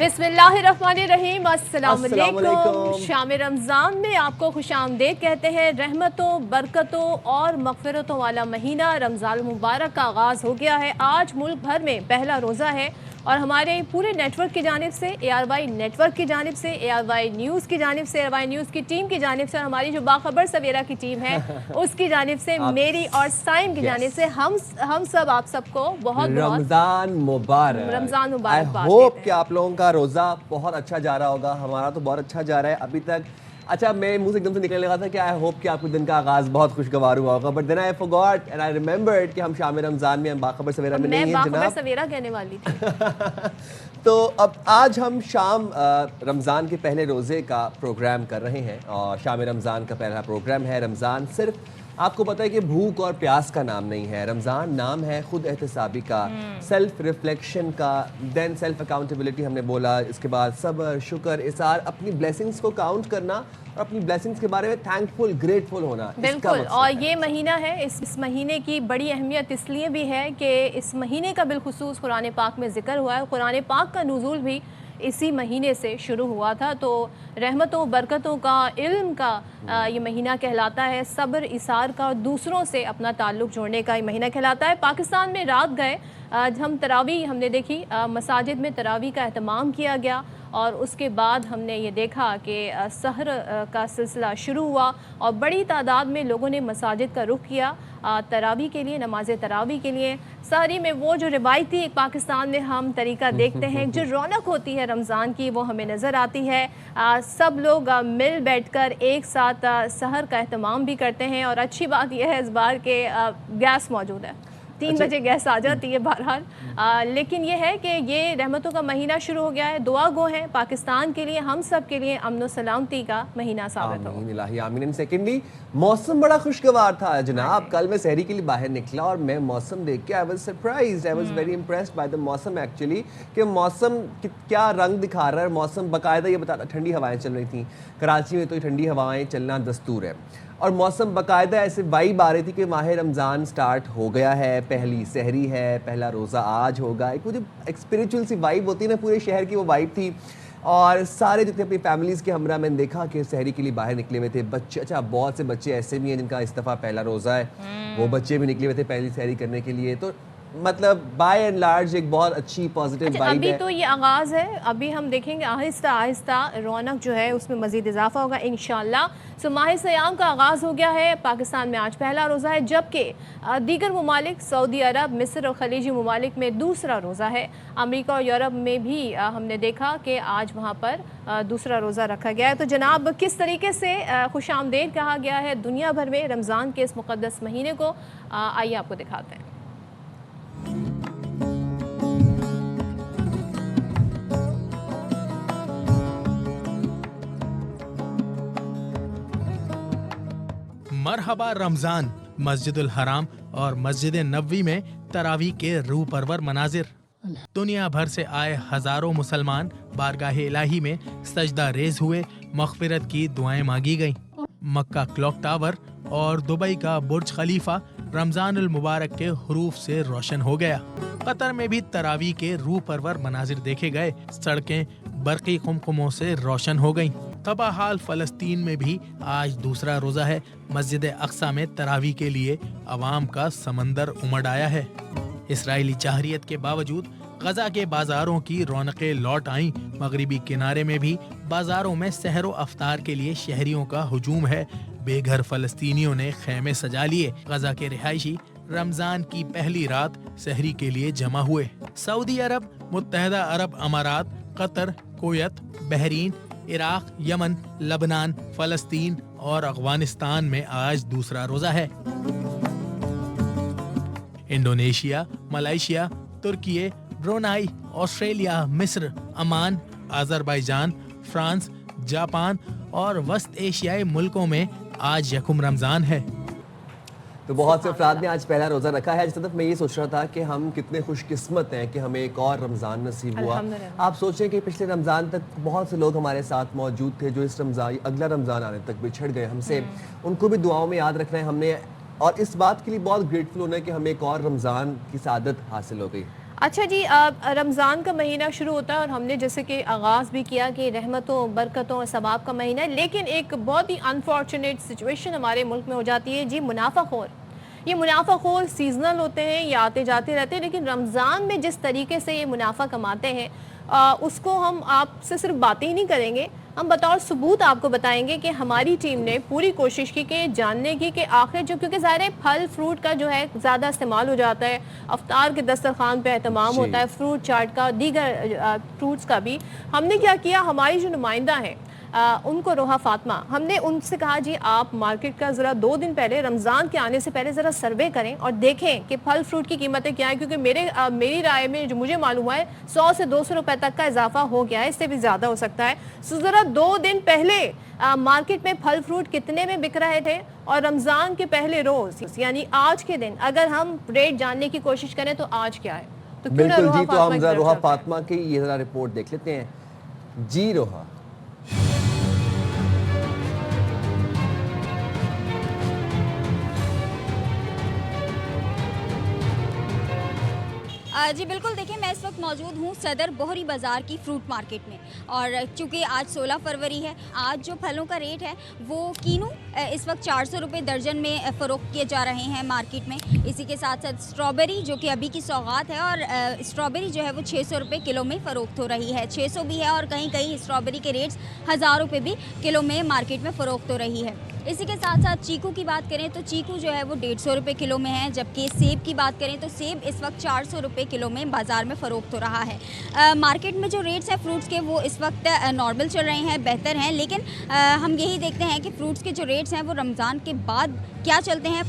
बिस्मिल्लाहिर्रहमानिर्रहीम, अस्सलाम वालेकुम। शाम रमज़ान में आपको खुशामदीद कहते हैं। रहमतों, बरकतों और मग़फ़िरतों वाला महीना रमज़ान मुबारक का आगाज़ हो गया है। आज मुल्क भर में पहला रोज़ा है और हमारे पूरे नेटवर्क की जानिब से, ARY नेटवर्क की जानिब से, ARY न्यूज़ की जानिब से, ARY न्यूज़ की टीम की जानिब से और हमारी जो बाखबर सवेरा की टीम है उसकी जानिब से, मेरी और साइम की जानिब से हम सब आप सबको बहुत रमज़ान मुबारक। रमज़ान मुबारक। आई होप कि आप लोगों का रोज़ा बहुत अच्छा जा रहा होगा। हमारा तो बहुत अच्छा जा रहा है अभी तक। अच्छा, मेरे मुंह से एकदम से निकलने लगा था कि आई होप कि आपके दिन का आगाज़ बहुत खुशगवार हुआ होगा, but then I forgot and I remembered कि हम शाम रमज़ान में हम बाखबर सवेरा में नहीं हैं जनाब। सवेरा कहने वाली थी। तो अब आज हम शाम रमज़ान के पहले रोज़े का प्रोग्राम कर रहे हैं और शाम रमज़ान का पहला प्रोग्राम है। रमज़ान सिर्फ आपको पता है कि भूख और प्यास का नाम नहीं है। रमज़ान नाम है खुद एहतसाबी का, सेल्फ रिफ्लेक्शन का, देन सेल्फ अकाउंटेबिलिटी हमने बोला, इसके बाद सब्र, शुक्र, इसार, अपनी ब्लेसिंग्स को काउंट करना और अपनी ब्लेसिंग्स के बारे में थैंकफुल, ग्रेटफुल होना। बिल्कुल। और ये महीना है, इस महीने की बड़ी अहमियत इसलिए भी है कि इस महीने का बिलखुसूस कुरान पाक में ज़िक्र हुआ है। कुरान पाक का नुज़ूल भी इसी महीने से शुरू हुआ था। तो रहमतों, बरकतों का, इल्म का ये महीना कहलाता है। सब्र, इसार का और दूसरों से अपना ताल्लुक़ जोड़ने का ये महीना कहलाता है। पाकिस्तान में रात गए हम तरावी हमने देखी, मसाजिद में तरावी का एहतमाम किया गया और उसके बाद हमने ये देखा कि सहर का सिलसिला शुरू हुआ और बड़ी तादाद में लोगों ने मसाजिद का रुख किया तरावी के लिए, नमाज तरावी के लिए। सहरी में वो जो रिवायती एक पाकिस्तान में हम तरीका देखते हैं, जो रौनक होती है रमज़ान की, वो हमें नज़र आती है। सब लोग मिल बैठकर एक साथ सहर का एहतमाम भी करते हैं और अच्छी बात यह है इस बार के गैस मौजूद है, 3 बजे गैस आ जाती है बहरहाल। लेकिन ये है कि ये रहमतों का महीना शुरू हो गया है। दुआ गो है पाकिस्तान के लिए, हम सब के लिए अमन सलामती का महीना साबित हो। आमीन। सेकेंडली, मौसम बड़ा खुशगवार था जनाब। कल मैं सहरी के लिए बाहर निकला और मैं मौसम देख के I was surprised, I was very impressed by the मौसम एक्चुअली, कि मौसम क्या रंग दिखा रहा है। मौसम बाकायदा ये बता, ठंडी हवाएं चल रही थी कराची में, तो ठंडी हवाएं चलना दस्तूर है और मौसम बाकायदा ऐसे वाइब आ रही थी कि माह रमज़ान स्टार्ट हो गया है, पहली सहरी है, पहला रोज़ा आज होगा। एक मुझे एक स्पिरिचुअल सी वाइब होती है ना, पूरे शहर की वो वाइब थी। और सारे जितने अपनी फैमिलीज़ के हमरा मैंने देखा कि सहरी के लिए बाहर निकले हुए थे बच्चे। अच्छा, बहुत से बच्चे ऐसे भी हैं जिनका इस दफ़ा पहला रोज़ा है, वो बच्चे भी निकले हुए थे पहली सहरी करने के लिए। तो मतलब बाय एंड लार्ज एक बहुत अच्छी पॉजिटिव वाइब अभी है। तो ये आगाज़ है, अभी हम देखेंगे आहिस्ता आहिस्ता रौनक जो है उसमें मज़ीद इजाफा होगा इंशाल्लाह। सो माह सयाम का आगाज़ हो गया है। पाकिस्तान में आज पहला रोज़ा है, जबकि दीगर ममालिक सऊदी अरब, मिस्र और खलीजी ममालिक में दूसरा रोज़ा है। अमेरिका और यूरोप में भी हमने देखा कि आज वहाँ पर दूसरा रोज़ा रखा गया है। तो जनाब, किस तरीके से खुशामदीद कहा गया है दुनिया भर में रमज़ान के इस मुक़द्दस महीने को, आइए आपको दिखाते हैं। मरहबा रमज़ान। मस्जिदुल हराम और मस्जिद नबवी में तरावी के रूह परवर मनाजिर। दुनिया भर से आए हजारों मुसलमान बारगाह इलाही में सजदा रेज हुए, मग़फ़िरत की दुआएं मांगी गईं। मक्का क्लॉक टावर और दुबई का बुर्ज खलीफा रमज़ानुल मुबारक के हुरूफ से रोशन हो गया। कतर में भी तरावी के रूह परवर मनाजिर देखे गए। सड़कें बरक़ी कुमकुमों से रोशन हो गईं। तबाहाल फ़लस्तीन में भी आज दूसरा रोज़ा है। मस्जिद अक्सा में तरावी के लिए अवाम का समंदर उमड़ आया है। इसराइली चाहरियत के बावजूद गजा के बाजारों की रौनकें लौट आईं। मगरिबी किनारे में भी बाजारों में सहरो अफ्तार के लिए शहरियों का हुजूम है। बेघर फ़लस्तीनियों ने खेमे सजा लिए। गजा के रिहायशी रमजान की पहली रात सहरी के लिए जमा हुए। सऊदी अरब, मुत्तहदा अरब अमारात, कतर, कुवैत, बहरीन, इराक, यमन, लबनान, फ़लस्तीन और अफगानिस्तान में आज दूसरा रोज़ा है। इंडोनेशिया, मलेशिया, तुर्की, ब्रुनाई, ऑस्ट्रेलिया, मिस्र, अमान, अज़रबैजान, फ्रांस, जापान और वस्त एशियाई मुल्कों में आज यकुम रमज़ान है। तो बहुत से अफराद ने आज पहला रोज़ा रखा है। जिस तरफ मैं ये सोच रहा था कि हम कितने खुशकिस्मत हैं कि हमें एक और रमज़ान नसीब हुआ। आप सोचें कि पिछले रमज़ान तक बहुत से लोग हमारे साथ मौजूद थे जो इस रमज़ान, अगला रमज़ान आने तक बिछड़ गए हमसे। उनको भी दुआओं में याद रखना है हमने, और इस बात के लिए बहुत ग्रेटफुल होना है कि हमें एक और रमज़ान की सादत हासिल हो गई। अच्छा जी, रमज़ान का महीना शुरू होता है और हमने जैसे कि आगाज़ भी किया कि रहमतों, बरकतों और सवाब का महीना है, लेकिन एक बहुत ही अनफॉर्चुनेट सिचुएशन हमारे मुल्क में हो जाती है जी, मुनाफाखोर। ये मुनाफाखोर सीजनल होते हैं, ये आते जाते रहते हैं, लेकिन रमज़ान में जिस तरीके से ये मुनाफा कमाते हैं उसको हम आपसे सिर्फ बातें ही नहीं करेंगे, हम बतौर सबूत आपको बताएंगे कि हमारी टीम ने पूरी कोशिश की कि जानने की कि आखिर जो, क्योंकि ज़ाहिर है फल फ्रूट का जो है ज़्यादा इस्तेमाल हो जाता है, अफ्तार के दस्तरखान पे एहतमाम होता है, फ्रूट चाट का, दीगर फ्रूट्स का भी। हमने क्या किया, हमारी जो नुमाइंदा है उनको रोहा फातिमा, हमने उनसे कहा जी आप मार्केट का ज़रा 2 दिन पहले रमज़ान के आने से पहले ज़रा सर्वे करें और देखें कि फल फ्रूट की कीमतें क्या है, क्योंकि मेरी राय में जो मुझे मालूम हुआ है 100 से 200 रुपए तक का इजाफा हो गया है, इससे भी ज़्यादा हो सकता है। सो ज़रा 2 दिन पहले मार्केट में फल फ्रूट कितने में बिक रहे थे और रमज़ान के पहले रोज़ यानी आज के दिन अगर हम रेट जानने की कोशिश करें तो आज क्या है, तो क्यों ना बिल्कुल जी, तो हम जरा रोहा फातिमा फातिमा की ये जरा रिपोर्ट देख लेते हैं जी। रोहा, जी बिल्कुल, देखिए मैं इस वक्त मौजूद हूँ सदर बोहरी बाज़ार की फ्रूट मार्केट में, और चूँकि आज 16 फरवरी है, आज जो फलों का रेट है वो कीनू इस वक्त 400 रुपये दर्जन में फ़रोख्त किए जा रहे हैं मार्केट में। इसी के साथ साथ स्ट्रॉबेरी जो कि अभी की सौगात है, और स्ट्रॉबेरी जो है वो 600 रुपये किलो में फ़रोख्त हो रही है, 600 भी है और कहीं कहीं स्ट्रॉबेरी के रेट्स 1000 रुपये भी किलो में मार्केट में फ़रोख्त हो रही है। इसी के साथ साथ चीकू की बात करें तो चीकू जो है वो 150 रुपये किलो में है, जबकि सेब की बात करें तो सेब इस वक्त 400 रुपये किलो में बाज़ार में फ़रोख्त हो रहा है। मार्केट में जो रेट्स हैं फ्रूट्स के वो इस वक्त नॉर्मल चल रहे हैं, बेहतर हैं, लेकिन हम यही देखते हैं कि फ्रूट्स के जो रेट्स हैं वो रमज़ान के बाद क्या चलते हैं।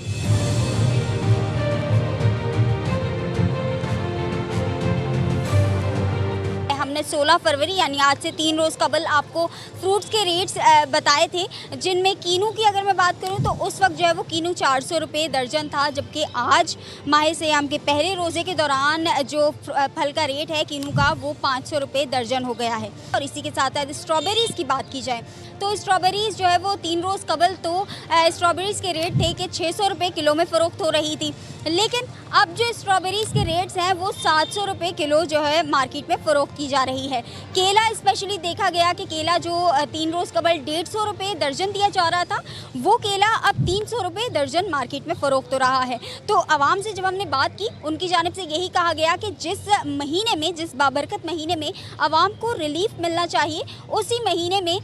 हमने 16 फरवरी यानी आज से 3 रोज़ कबल आपको फ्रूट्स के रेट्स बताए थे, जिनमें कीनू की अगर मैं बात करूं तो उस वक्त जो है वो कीनू 400 रुपये दर्जन था, जबकि आज माह सियाम के पहले रोज़े के दौरान जो फल का रेट है कीनू का वो 500 रुपये दर्जन हो गया है। और इसी के साथ साथ स्ट्रॉबेरीज़ की बात की जाए तो स्ट्रॉबेरीज़ जो है वो 3 रोज़ कबल तो स्ट्रॉबेरीज़ के रेट थे कि 600 रुपये किलो में फ़रोख्त हो रही थी, लेकिन अब जो स्ट्रॉबेरीज़ के रेट्स हैं वो 700 रुपये किलो जो है मार्केट में फ़रोख्त की जा रही है। केला स्पेशली देखा गया कि केला जो 3 रोज़ कबल 150 रुपये दर्जन दिया जा रहा था, वो केला अब 300 रुपये दर्जन मार्केट में फ़रोख्त हो रहा है। तो आवाम से जब हमने बात की, उनकी जानिब से यही कहा गया कि जिस महीने में, जिस बाबरकत महीने में आवाम को रिलीफ मिलना चाहिए, उसी महीने में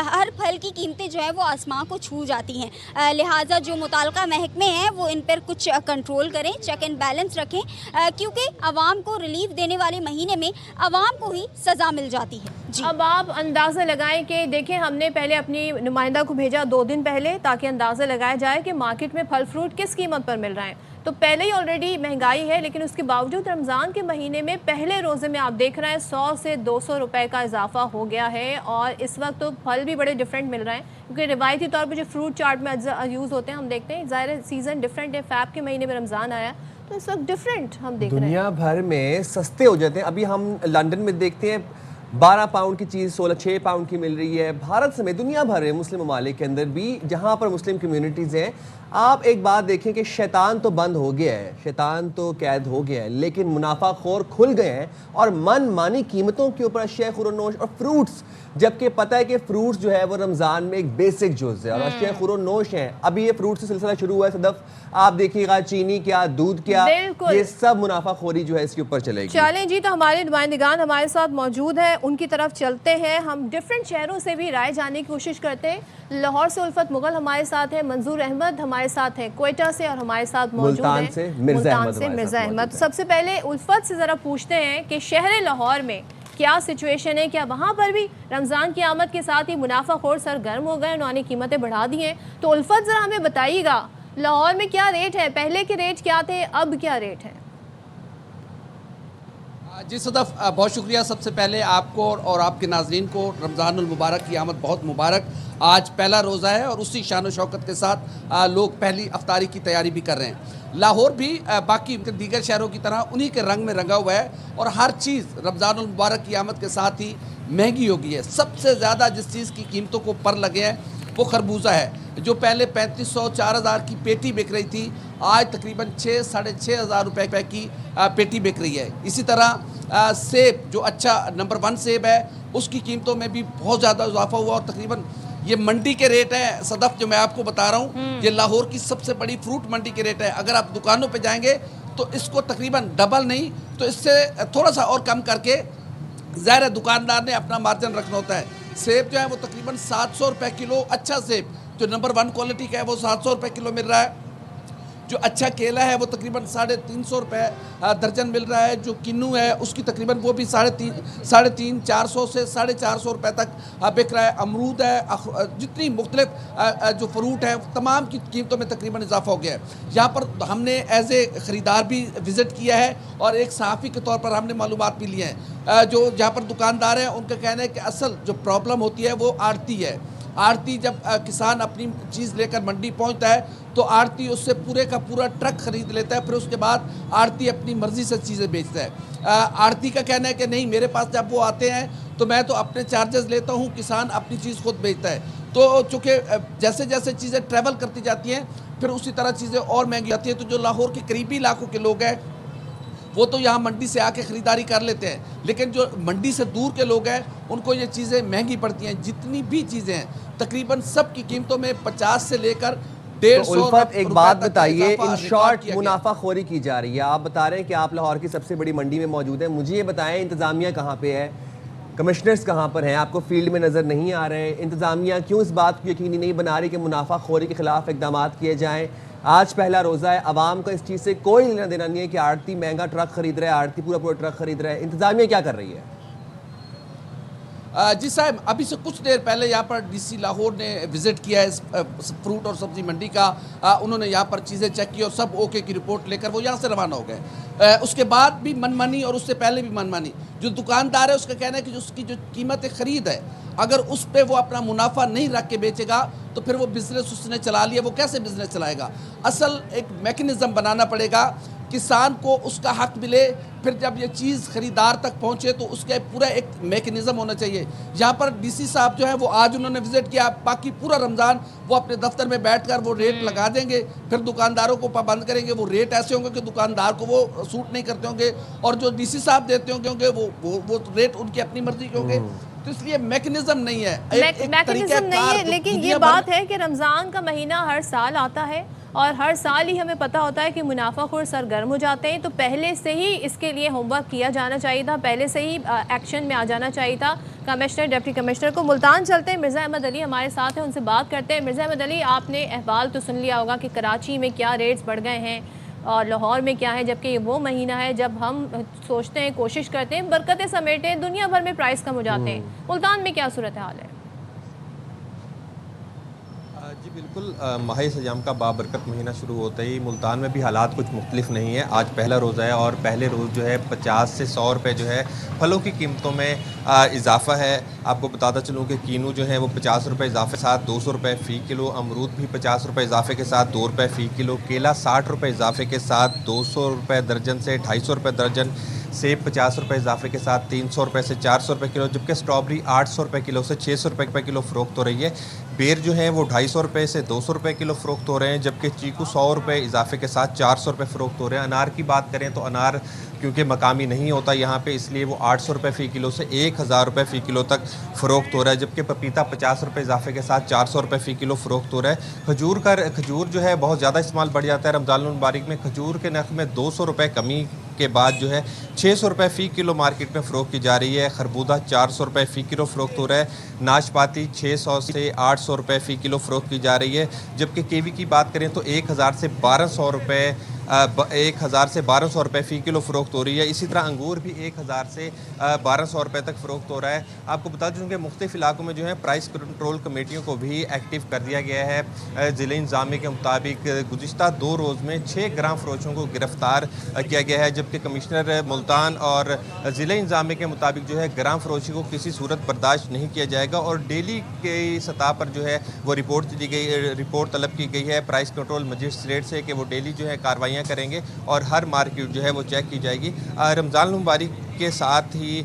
हर फल की कीमतें जो है वो आसमान को छू जाती हैं। लिहाजा जो मुताल्लिका महकमे हैं वो इन पर कुछ कंट्रोल करें, चेक एंड बैलेंस रखें, क्योंकि आवाम को रिलीफ देने वाले महीने में आवाम को ही सज़ा मिल जाती है। जी। अब आप अंदाज़ा लगाएं कि देखें, हमने पहले अपनी नुमाइंदा को भेजा 2 दिन पहले ताकि अंदाज़ा लगाया जाए कि मार्केट में फल फ्रूट किस कीमत पर मिल रहे हैं। तो पहले ही ऑलरेडी महंगाई है, लेकिन उसके बावजूद रमज़ान के महीने में पहले रोज़े में आप देख रहे हैं 100 से 200 रुपए का इजाफा हो गया है, और इस वक्त तो फल भी बड़े डिफरेंट मिल रहे हैं, क्योंकि रिवायती तौर पर जो फ्रूट चाट में यूज़ होते हैं हम देखते हैं, ज़ाहिर सीज़न डिफरेंट है, फ़ैब के महीने में रमज़ान आया तो इस वक्त डिफरेंट हम देख रहे हैं। दुनिया भर में सस्ते हो जाते हैं। अभी हम लंदन में देखते हैं 12 पाउंड की चीज़ 6 पाउंड की मिल रही है। भारत समेत दुनिया भर में मुस्लिम ममालिक के अंदर भी जहाँ पर मुस्लिम कम्युनिटीज़ हैं, आप एक बात देखें कि शैतान तो बंद हो गया है, शैतान तो कैद हो गया है, लेकिन मुनाफाखोर खुल गए हैं और मन मानी कीमतों के ऊपर अशिया खुरोनोश और फ्रूट्स, जबकि पता है कि फ्रूट्स जो है वो रमज़ान में एक बेसिक जुज़ है और अशिया खुरोनोश है। अभी ये फ्रूट से सिलसिला शुरू हुआ है सदफ, आप देखिएगा चीनी क्या, दूध क्या, ये सब मुनाफाखोरी जो है इसके ऊपर चलेगी। चलें जी, तो हमारे नुमाइंदगान हमारे साथ मौजूद है, उनकी तरफ चलते हैं। हम डिफरेंट शहरों से भी राय जानने की कोशिश करते हैं। लाहौर से उल्फत मुगल हमारे साथ है, मंजूर अहमद हमारे साथ है क्वेटा से, और हमारे साथ मौजूद है मुल्तान से मिर्ज़ा अहमद। सबसे पहले उल्फत से ज़रा पूछते हैं कि शहर लाहौर में क्या सिचुएशन है, क्या वहाँ पर भी रमज़ान की आमद के साथ ही मुनाफाखोर सरगर्म हो गए, उन्होंने कीमतें बढ़ा दी हैं? तो उल्फत ज़रा हमें बताइएगा लाहौर में क्या रेट है, पहले के रेट क्या थे, अब क्या रेट है? जी सदफ, बहुत शुक्रिया सबसे पहले आपको और आपके नाजरीन को रमज़ानुल मुबारक की आमद बहुत मुबारक। आज पहला रोज़ा है और उसी शान शौकत के साथ लोग पहली अफ्तारी की तैयारी भी कर रहे हैं। लाहौर भी बाकी दीगर शहरों की तरह उन्हीं के रंग में रंगा हुआ है और हर चीज़ रमज़ानुल मुबारक की आमद के साथ ही महंगी हो गई है। सबसे ज़्यादा जिस चीज़ की कीमतों को पर लगे हैं वो खरबूजा है, जो पहले 3500 4000 की पेटी बिक रही थी, आज तकरीबन 6 साढ़े 6 हज़ार रुपये की पेटी बिक रही है। इसी तरह सेब, जो अच्छा नंबर 1 सेब है, उसकी कीमतों में भी बहुत ज़्यादा इजाफा हुआ और तकरीबन ये मंडी के रेट है सदफ, जो मैं आपको बता रहा हूँ, ये लाहौर की सबसे बड़ी फ्रूट मंडी के रेट है। अगर आप दुकानों पे जाएंगे तो इसको तकरीबन डबल नहीं तो इससे थोड़ा सा और कम करके, ज़ाहिर है दुकानदार ने अपना मार्जिन रखना होता है। सेब जो है वो तकरीबन 700 रुपये किलो, अच्छा सेब जो नंबर 1 क्वालिटी का है वो 700 रुपये किलो मिल रहा है। जो अच्छा केला है वो तकरीबन 350 रुपये दर्जन मिल रहा है। जो किन्नू है उसकी तकरीबन वो भी 350 400 से 450 रुपये तक बिक रहा है। अमरूद है, जितनी मुख्तलिफ जो फ्रूट है तमाम की कीमतों में तकरीबन इजाफा हो गया है। यहाँ पर हमने एज ए ख़रीदार भी विज़िट किया है और एक सहाफ़ी के तौर पर हमने मालूमात भी लिए हैं। जो जहाँ पर दुकानदार हैं उनका कहना है कि असल जो प्रॉब्लम होती है वो आड़ती है। आड़ती जब किसान अपनी चीज़ लेकर मंडी पहुंचता है तो आड़ती उससे पूरे का पूरा ट्रक खरीद लेता है, फिर उसके बाद आड़ती अपनी मर्ज़ी से चीज़ें बेचता है। आड़ती का कहना है कि नहीं, मेरे पास जब वो आते हैं तो मैं तो अपने चार्जेस लेता हूँ, किसान अपनी चीज़ खुद बेचता है। तो चूँकि जैसे जैसे चीज़ें ट्रैवल करती जाती हैं फिर उसी तरह चीज़ें और महंगी आती हैं। तो जो लाहौर के करीबी इलाकों के लोग हैं वो तो यहाँ मंडी से आके ख़रीदारी कर लेते हैं, लेकिन जो मंडी से दूर के लोग हैं उनको ये चीज़ें महंगी पड़ती हैं। जितनी भी चीज़ें हैं तकरीबन सब की कीमतों में 50 से लेकर 150 तो उल्फत, एक बात बताइए, इन शॉर्ट मुनाफा मुनाफाखोरी की जा रही है। आप बता रहे हैं कि आप लाहौर की सबसे बड़ी मंडी में मौजूद हैं। मुझे ये बताएं, इंतज़ामिया कहाँ पे है, कमिश्नर्स कहाँ पर हैं, आपको फील्ड में नज़र नहीं आ रहे? इंतज़ामिया क्यों इस बात को यकीनी नहीं बना रही कि मुनाफाखोरी के खिलाफ इकदाम किए जाएँ? आज पहला रोज़ा है, आवाम का इस चीज़ से कोई लेना देना नहीं है कि आड़ती महंगा ट्रक खरीद रहा है, आड़ती पूरा पूरा ट्रक खरीद रहा है। इंतज़ामिया क्या कर रही है? जी साहब, अभी से कुछ देर पहले यहाँ पर डीसी लाहौर ने विज़िट किया है इस फ्रूट और सब्ज़ी मंडी का। उन्होंने यहाँ पर चीज़ें चेक की और सब ओके की रिपोर्ट लेकर वो यहाँ से रवाना हो गए। उसके बाद भी मनमानी और उससे पहले भी मनमानी। जो दुकानदार है उसका कहना है कि उसकी जो कीमत ख़रीद है, अगर उस पर वो अपना मुनाफा नहीं रख के बेचेगा तो फिर वो बिज़नेस उसने चला लिया, वो कैसे बिज़नेस चलाएगा? असल एक मैकेनिज़्म बनाना पड़ेगा, किसान को उसका हक मिले, फिर जब ये चीज़ ख़रीदार तक पहुँचे तो उसका पूरा एक मैकेनिज़्म होना चाहिए। यहाँ पर डीसी साहब जो है वो आज उन्होंने विज़िट किया, बाकी पूरा रमज़ान वो अपने दफ्तर में बैठकर वो रेट लगा देंगे, फिर दुकानदारों को पाबंद करेंगे। वो रेट ऐसे होंगे कि दुकानदार को वो सूट नहीं करते होंगे और जो डीसी साहब देते होंगे वो रेट उनकी अपनी मर्जी के होंगे। तो इसलिए मैकेनिज्म नहीं है, मैकेनिज्म नहीं है। लेकिन ये बात है कि रमज़ान का महीना हर साल आता है और हर साल ही हमें पता होता है कि मुनाफाखोर सरगर्म हो जाते हैं। तो पहले से ही इसके लिए होमवर्क किया जाना चाहिए था, पहले से ही एक्शन में आ जाना चाहिए था। कमिश्नर, डिप्टी कमिश्नर को मुल्तान चलते हैं, मिर्ज़ा अहमद अली हमारे साथ हैं, उनसे बात करते हैं। मिर्ज़ा अहमद अली, आपने अहवाल तो सुन लिया होगा कि कराची में क्या रेट्स बढ़ गए हैं और लाहौर में क्या है, जबकि ये वो महीना है जब हम सोचते हैं, कोशिश करते हैं, बरकतें समेटें, दुनिया भर में प्राइस कम हो जाते हैं। मुल्तान में क्या सूरत हाल है? जी बिल्कुल, माह सयाम का बाबरकत महीना शुरू होते ही मुल्तान में भी हालात कुछ मुख्तलिफ नहीं है। आज पहला रोज़ा है और पहले रोज़ जो है 50 से 100 रुपये जो है फलों की कीमतों में इजाफ़ा है। आपको बताता चलूँ कि कीनू जो है वो 50 रुपये इजाफे के साथ 200 रुपये फ़ी किलो, अमरूद भी 50 रुपये इजाफे के साथ 2 रुपये फ़ी किलो, केला 60 रुपये इजाफे के साथ 200 रुपये दर्जन से 250 रुपये दर्जन, सेब 50 रुपये इजाफे के साथ 300 रुपये से 400 रुपये किलो, जबकि स्ट्रॉबेरी 800 रुपये किलो से 600 रुपये किलो फ़रोख्त हो रही है। बेर जो है वो 250 रुपये से 200 रुपये किलो फ़रोख्त हो रहे हैं, जबकि चीकू 100 रुपये इजाफे के साथ 400 रुपये फ़रोख्त हो रहे हैं। अनार की बात करें तो अनार क्योंकि मकामी नहीं होता यहाँ पे, इसलिए वो 800 रुपये फ़ी किलो से 1000 रुपये फ़ी किलो तक फ़रोख्त हो रहा है, जबकि पपीता 50 रुपये इजाफे के साथ 400 रुपये फ़ी किलो फ़रोख्त हो रहा है। खजूर जो है बहुत ज़्यादा इस्तेमाल बढ़ जाता है रमज़ान मुबारक में। खजूर के नर्ख में 200 रुपये कमी के बाद जो है 600 रुपये फ़ी किलो मार्केट में फ़रोख्त की जा रही है। खरबूजा 400 रुपये फ़ी किलो फ़रोख्त हो रहा है। नाशपाती 600 से 800 रुपये फ़ी किलो फ़रोख्त की जा रही है, जबकि कीवी की बात करें तो 1000 से 1200 रुपये फ़ी किलो फ़रोख्त हो रही है। इसी तरह अंगूर भी 1000 से 1200 रुपये तक फ़रोख्त हो रहा है। आपको बता दूँ कि मुख्तलिफ इलाकों में जो है प्राइस कंट्रोल कमेटियों को भी एक्टिव कर दिया गया है। ज़िले इंतज़ामिया के मुताबिक गुज़िश्ता 2 रोज़ में 6 ग्राम फ़रोशों को गिरफ़्तार किया गया है, जबकि कमिश्नर मुल्तान और ज़िले इंतज़ामिया के मुताबिक जो है ग्राम फ़रोशी को किसी सूरत बर्दाश्त नहीं किया जाएगा और डेली के सतह पर जो है वो रिपोर्ट तलब की गई है प्राइस कंट्रोल मजिस्ट्रेट से कि वो डेली जो है कार्रवाई करेंगे और हर मार्केट जो है वो चेक की जाएगी। रमज़ान मुबारक के साथ ही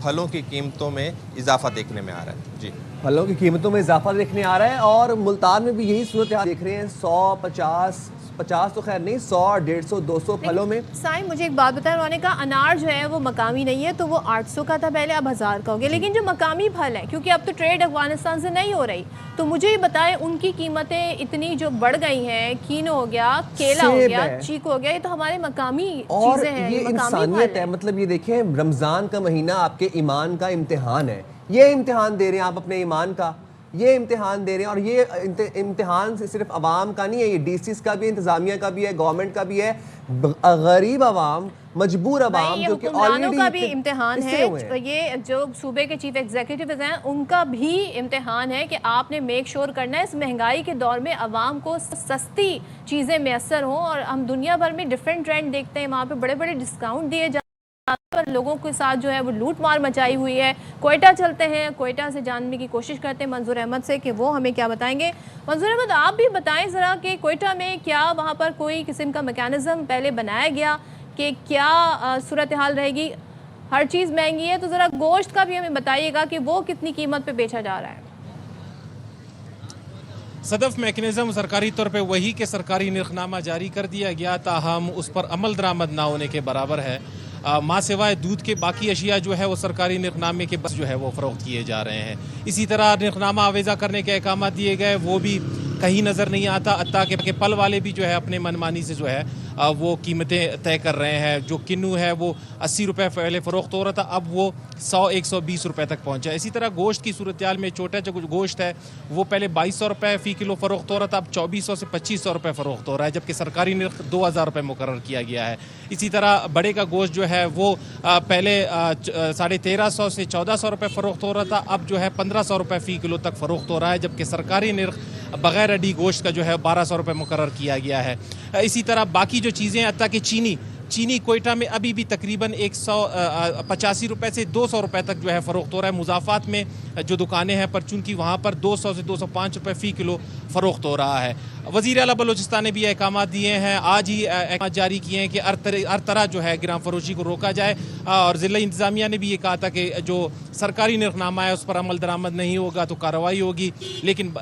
फलों की कीमतों में इजाफा देखने में आ रहा है। जी। फलों की कीमतों में इजाफा देखने आ रहा है और मुल्तान में भी यही सूरत हाल देख रहे हैं। 100, 50 तो खैर नहीं, 100, 150, 200 फलों में। साईं मुझे एक बात बताएं, उन्होंने कहा अनार जो है वो मकामी नहीं है, तो वो 800 का था पहले, अब 1000 का हो गया। लेकिन जो मकामी फल है, क्योंकि अब तो ट्रेड अफगानिस्तान से नहीं हो रही, तो मुझे ये बताएं उनकी कीमतें इतनी जो बढ़ गई हैं। कीनो हो गया, केला हो गया, चीकू हो गया, ये तो हमारे मकामी और चीजें हैं, ये मकामी इंसानियत फल है। मतलब ये देखें, रमजान का महीना आपके ईमान का इम्तिहान है। ये इम्तिहान दे रहे हैं आप अपने ईमान का, ये इम्तिहान दे रहे हैं। और ये इम्तिहान से सिर्फ अवाम का नहीं है, ये डीसीस का भी, इंतजामिया का भी है, गवर्नमेंट का भी है। गरीब अवाम, मजबूर अवाम जो कि ऑलरेडी का भी इम्तिहान है। ये जो सूबे के चीफ एग्जीक्यूटिव हैं उनका भी इम्तिहान है कि आपने मेक श्योर करना है इस महंगाई के दौर में अवाम को सस्ती चीज़ें मैसर हों। और हम दुनिया भर में डिफरेंट ट्रेंड देखते हैं, वहाँ पे बड़े बड़े डिस्काउंट दिए जाते पर लोगों के साथ जो है वो लूट मार मचाई हुई है। कोयटा चलते हैं, कोयटा से जानने की कोशिश करते हैं मंजूर अहमद से कि वो हमें क्या बताएंगे। मंजूर अहमद, आप भी बताएं ज़रा कि कोयटा में क्या वहाँ पर कोई किस्म का मैकेनिज़्म पहले बनाया गया कि क्या सूरत हाल रहेगी? हर चीज़ महंगी है, तो ज़रा गोश्त का भी हमें बताइएगा कि वो कितनी कीमत पे बेचा जा रहा है। सदफ मैकेनिज़्म सरकारी तौर पे वही कि सरकारी निर्खनामा जारी कर दिया गया, ताहम उस पर अमल दरामद ना होने के बराबर है। माँ सिवाय दूध के बाकी अशिया जो है वो सरकारी निर्खनामे के बस जो है वो फ़रोख्त किए जा रहे हैं। इसी तरह निर्खनामा आवेज़ा करने के अहकाम दिए गए, वो भी कहीं नज़र नहीं आता। अत्ता के पल वाले भी जो है अपने मनमानी से जो है वो कीमतें तय कर रहे हैं। जो किन्नू है वो 80 रुपये पहले फ़रोख्त हो रहा था, अब वो 100-120 रुपये तक पहुंचा। इसी तरह गोश्त की सूरत हाल में छोटा जो गोश्त है वो पहले 2200 रुपये फ़ी किलो फ़रोख्त हो रहा था, अब 2400 से 2500 रुपये फ़रोख्त हो रहा है, जबकि सरकारी निर्ख 2000 रुपये मुकर्रर किया गया है। इसी तरह बड़े का गोश्त जो है वो पहले 1350 से 1400 रुपये फ़रोख्त हो रहा था, अब जो है 1500 रुपये फ़ी किलो तक फ़रोख्त हो रहा है, जबकि सरकारी निर्ख बग़ैर अडी गोश्त का जो है 1200 रुपये मुकर्रर किया गया है। इसी तरह बाकी जो चीज़ें अत्ता कि चीनी कोयटा में अभी भी तकरीबन 185 रुपये से 200 रुपये तक जो है फ़रोख्त हो रहा है। मुज़ाफ़ात में जो दुकानें हैं पर चूँकि वहाँ पर 200 से 205 रुपये फ़ी किलो फ़रोख्त हो रहा है। वज़ीर आला बलोचिस्तान ने भी अहकाम दिए हैं, आज ही अहकाम जारी किए हैं कि हर तरह जो है गिराम फरोशी को रोका जाए। और ज़िला इंतज़ामिया ने भी ये कहा था कि जो सरकारी निर्खनामा है उस पर अमल दरामद नहीं होगा तो कार्रवाई होगी। लेकिन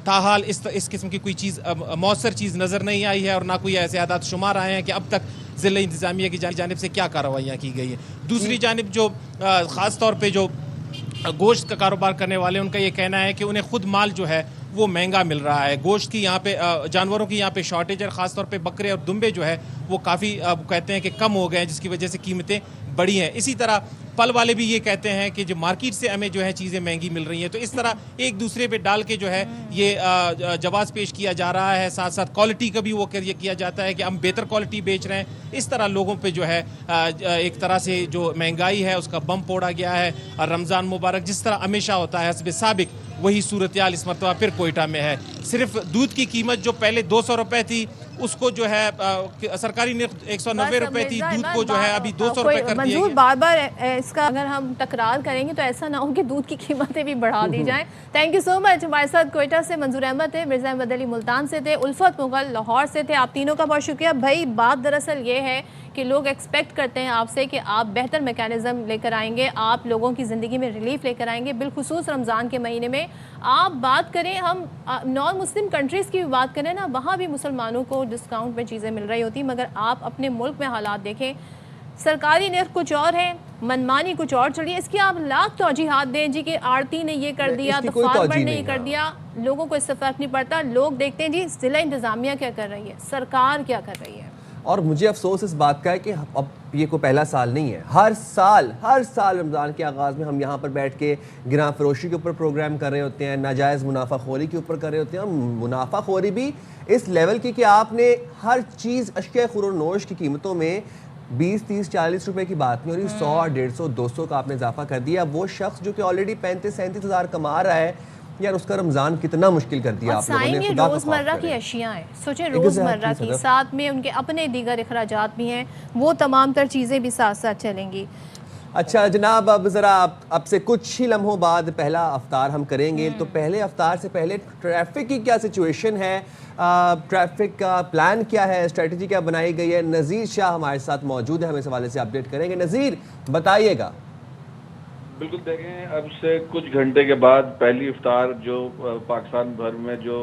ताहाल इस किस्म की कोई चीज़ मौसर चीज़ नज़र नहीं आई है और ना कोई ऐसे आदात शुमार आए हैं कि अब तक ज़िला इंतज़ामिया की जानिब से क्या कार्रवाइयाँ की गई हैं। दूसरी जानिब जो ख़ास तौर पे जो गोश्त का कारोबार करने वाले उनका ये कहना है कि उन्हें खुद माल जो है वो महंगा मिल रहा है। गोश्त की यहाँ पे जानवरों की यहाँ पे शॉर्टेज है, ख़ासतौर पे बकरे और दुम्बे जो है वो काफ़ी कहते हैं कि कम हो गए हैं, जिसकी वजह से कीमतें बढ़ी हैं। इसी तरह फल वाले भी ये कहते हैं कि जो मार्केट से हमें जो है चीज़ें महंगी मिल रही हैं। तो इस तरह एक दूसरे पे डाल के जो है ये जवाब पेश किया जा रहा है। साथ साथ क्वालिटी का भी वो किया जाता है कि हम बेहतर क्वालिटी बेच रहे हैं। इस तरह लोगों पे जो है एक तरह से जो महंगाई है उसका बम फोड़ा गया है। और रमज़ान मुबारक जिस तरह हमेशा होता है हस्ब साबिक, वही सूरत हाल इस मरतबा फिर कोयटा में है। सिर्फ दूध की कीमत जो पहले 200 रुपये थी उसको जो है सरकारी निर्ख 190 रुपये थी, दूध को जो है अभी 200 रुपये कर दिया गया। बार बार इसका अगर हम तकरार करेंगे तो ऐसा ना हो कि दूध की कीमतें भी बढ़ा दी जाएं। Thank you so much. हमारे साथ कोयटा से मंजूर अहमद थे, मिर्ज़ा अहमद अली मुल्तान से थे, उल्फत मुगल लाहौर से थे। आप तीनों का बहुत शुक्रिया भाई। बात दरअसल ये है कि लोग एक्सपेक्ट करते हैं आपसे कि आप बेहतर मैकेनिज़्म लेकर आएंगे, आप लोगों की ज़िंदगी में रिलीफ लेकर आएंगे, बिलखुसूस रमज़ान के महीने में। आप बात करें, हम नॉन मुस्लिम कंट्रीज़ की भी बात करें ना, वहाँ भी मुसलमानों को डिस्काउंट में चीज़ें मिल रही होती, मगर आप अपने मुल्क में हालात देखें, सरकारी निर्ख कुछ और है, मनमानी कुछ और चलिए। इसकी आप लाख तौजीहात दें जी कि आरती ने ये कर दिया तो फार्मर ने ये कर दिया, लोगों को इससे फ़र्क नहीं पड़ता। लोग देखते हैं जी ज़िला इंतज़ामिया क्या कर रही है, सरकार क्या कर रही है। और मुझे अफसोस इस बात का है कि अब ये कोई पहला साल नहीं है। हर साल रमज़ान के आगाज़ में हम यहाँ पर बैठ के गिरां फरोशी के ऊपर प्रोग्राम कर रहे होते हैं, नाजायज़ मुनाफाखोरी के ऊपर कर रहे होते हैं। और मुनाफाखोरी भी इस लेवल की कि आपने हर चीज़ अशिया खुरोनोश की कीमतों में 20, 30, 40 रुपए की बात नहीं हो रही, 100, 150, 200 का आपने इजाफा कर दिया। वो शख्स जो कि ऑलरेडी 35-37 हज़ार कमा रहा है, यार उसका रमजान कितना मुश्किल कर दिया आप लोगों ने। ये रोजमर्रा की अशिया है, सोचे रोजमर्रा की, साथ में उनके अपने दीगर अखराजात भी हैं, वो तमाम तर चीज़ें भी साथ साथ चलेंगी। अच्छा जनाब, अब ज़रा अब से कुछ ही लम्हों बाद पहला अफ्तार हम करेंगे, तो पहले अफ्तार से पहले ट्रैफिक की क्या सिचुएशन है, ट्रैफिक का प्लान क्या है, स्ट्रेटजी क्या बनाई गई है। नज़ीर शाह हमारे साथ मौजूद है, हम इस हवाले से अपडेट करेंगे। नज़ीर बताइएगा। बिल्कुल देखें, अब से कुछ घंटे के बाद पहली इफ्तार जो पाकिस्तान भर में जो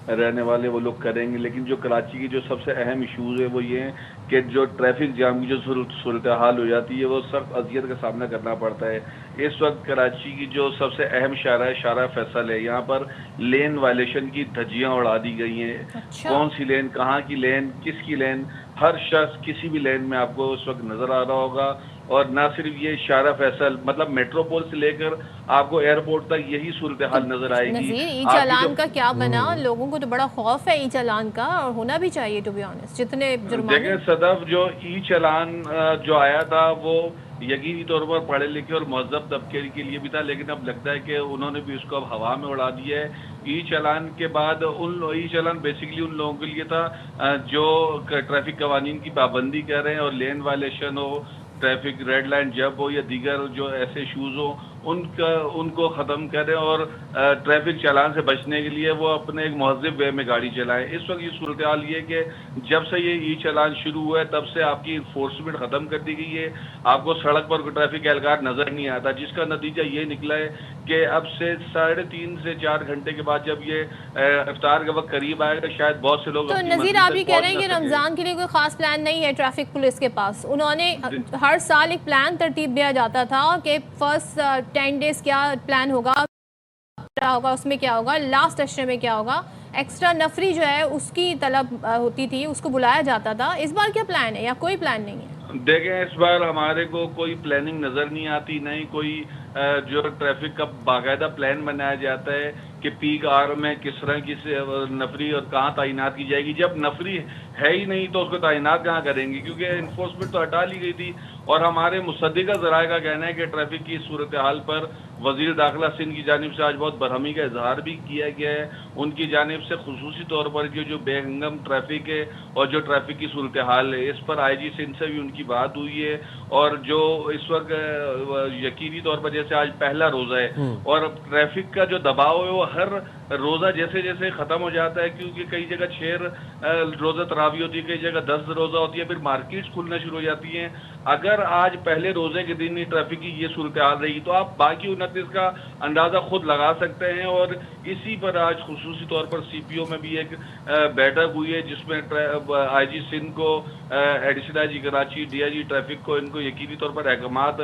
रहने वाले वो लोग करेंगे, लेकिन जो कराची की जो सबसे अहम इश्यूज है वो ये हैं कि जो ट्रैफिक जाम की जो सूरत हाल हो जाती है वो सख्त अजियत का सामना करना पड़ता है। इस वक्त कराची की जो सबसे अहम शारा है, शारा फैसल है, यहाँ पर लेन वायलेशन की धज्जियाँ उड़ा दी गई हैं। अच्छा। कौन सी लेन, कहाँ की लेन, किसकी लेन, हर शख्स किसी भी लेन में आपको उस वक्त नजर आ रहा होगा। और ना सिर्फ ये शारा फैसल, मतलब मेट्रोपोल से लेकर आपको एयरपोर्ट तक यही सूरत हाल नजर आएगी। नज़ीर, ई चालान का क्या बना? लोगों को तो बड़ा खौफ है ई चालान का, और होना भी चाहिए टू बी ऑनेस्ट। जितने जुर्माने देखें सदफ, जो ई चालान जो आया था वो यकीनी तौर पर पढ़े लिखे और महजब तबके के लिए भी था, लेकिन अब लगता है कि उन्होंने भी उसको अब हवा में उड़ा दिया है। ई चालान के बाद ई चालान बेसिकली उन लोगों के लिए था जो ट्रैफिक कवानीन की पाबंदी कर रहे हैं और लेन वायलेशन हो, ट्रैफिक रेड लाइन जब हो या दीगर जो ऐसे इशूज़ हो उनको ख़त्म करें और ट्रैफिक चालान से बचने के लिए वो अपने एक महज़िब वे में गाड़ी चलाएं। इस वक्त ये सूरत हाल ये कि जब से ये ई चालान शुरू हुआ है तब से आपकी इन्फोर्समेंट ख़त्म कर दी गई है। आपको सड़क पर कोई ट्रैफिक एहलकार नज़र नहीं आता, जिसका नतीजा ये निकला है कि अब से 3.5 से 4 घंटे के बाद जब ये इफ्तार का वक्त करीब आएगा शायद बहुत से लोग। तो नज़ीर, आप ये कह रहे हैं कि रमज़ान के लिए कोई ख़ास प्लान नहीं है ट्रैफिक पुलिस के पास? उन्होंने हर साल एक प्लान तरतीब दिया जाता था कि फर्स्ट 10 डेज क्या प्लान होगा, उसमें क्या होगा, लास्ट अशरे में क्या होगा, एक्स्ट्रा नफरी जो है उसकी तलब होती थी, उसको बुलाया जाता था। इस बार क्या प्लान है या कोई प्लान नहीं है? देखें, इस बार हमारे को कोई प्लानिंग नजर नहीं आती, नहीं कोई जो ट्रैफिक का बाकायदा प्लान बनाया जाता है कि पीक आवर में किस तरह की नफरी और कहाँ तैनात की जाएगी। जब नफरी है ही नहीं तो उसको तैनात कहाँ करेंगे, क्योंकि इन्फोर्समेंट तो हटा ली गई थी। और हमारे मुसद्दिक़ा ज़राए का कहना है कि ट्रैफिक की सूरत हाल पर वज़ीर दाखिला सिंध की जानिब से आज बहुत बरहमी का इजहार भी किया गया है। उनकी जानिब से खुसूसी तौर पर जो बेहंगम ट्रैफिक है और जो ट्रैफिक की सूरत हाल है, इस पर IG सिंध से भी उनकी बात हुई है। और जो इस वक्त यकीनी तौर पर जैसे आज पहला रोज़ा है और ट्रैफिक का जो दबाव है वो हर रोज़ा जैसे जैसे ख़त्म हो जाता है, क्योंकि कई जगह 6 रोज़ा तरावी होती है, कई जगह 10 रोज़ा होती है, फिर मार्केट्स खुलना शुरू हो जाती हैं। अगर आज पहले रोज़े के दिन ही ट्रैफिक की ये सूरत हाल रही तो आप बाकी 29 का अंदाज़ा खुद लगा सकते हैं। और इसी पर आज खुसूसी तौर पर CPO में भी एक बैठक हुई है जिसमें IG सिंध को, additional IG Karachi, DIG traffic को इनको यकीनी तौर पर अहकामात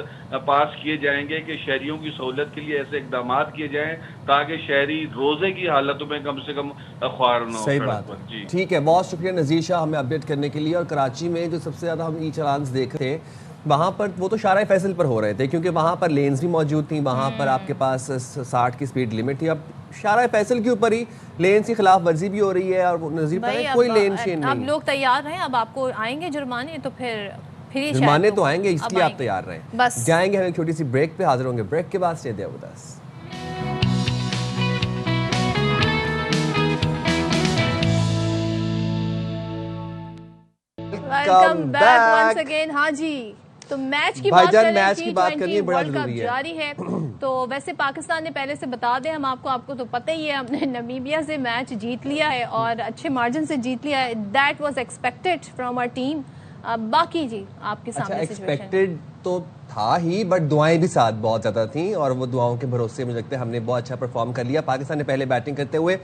पास किए जाएंगे कि शहरियों की सहूलत के लिए ऐसे इकदाम किए जाएं ताकि शहरी रोज़े की हालतों में कम से कम ख्वार न हो। सही बात है जी। ठीक है, बहुत शुक्रिया नज़ीर शाह हमें अपडेट करने के लिए। और कराची में जो सबसे ज़्यादा हम ई चालान्स देख रहे थे वहाँ पर वो तो शारा फैसल पर हो रहे थे, क्योंकि वहाँ पर लेन्स भी मौजूद थी, वहाँ पर आपके पास 60 की स्पीड लिमिट थी। अब शारा फैसल के ऊपर ही लेन की खिलाफ वर्जी भी हो रही है और नज़ीर पर कोई लेन शेन नहीं। अब लोग तैयार हैं, अब आपको आएंगे जुर्माने, तो फिर जुर्माने तो आएंगे, इसलिए आप तैयार रहें। बस जाएंगे हम एक छोटी सी ब्रेक पे, हाजिर होंगे ब्रेक के बाद। Stay there with us. Welcome back once again. हाँ जी, तो मैच की बात करें, मैच की बात करनी बड़ा वर्ल्ड कप जारी है। तो वैसे पाकिस्तान ने पहले से बता दें हम आपको तो पता ही है, हमने नामीबिया से मैच जीत लिया है और अच्छे मार्जिन से जीत लिया है। That was expected from our team. बाकी जी आपके सामने एक्सपेक्टेड तो था ही, बट दुआएं भी साथ बहुत ज्यादा थी और वो दुआओं के भरोसे मुझे लगता है हमने बहुत अच्छा परफॉर्म कर लिया। पाकिस्तान ने पहले बैटिंग करते हुए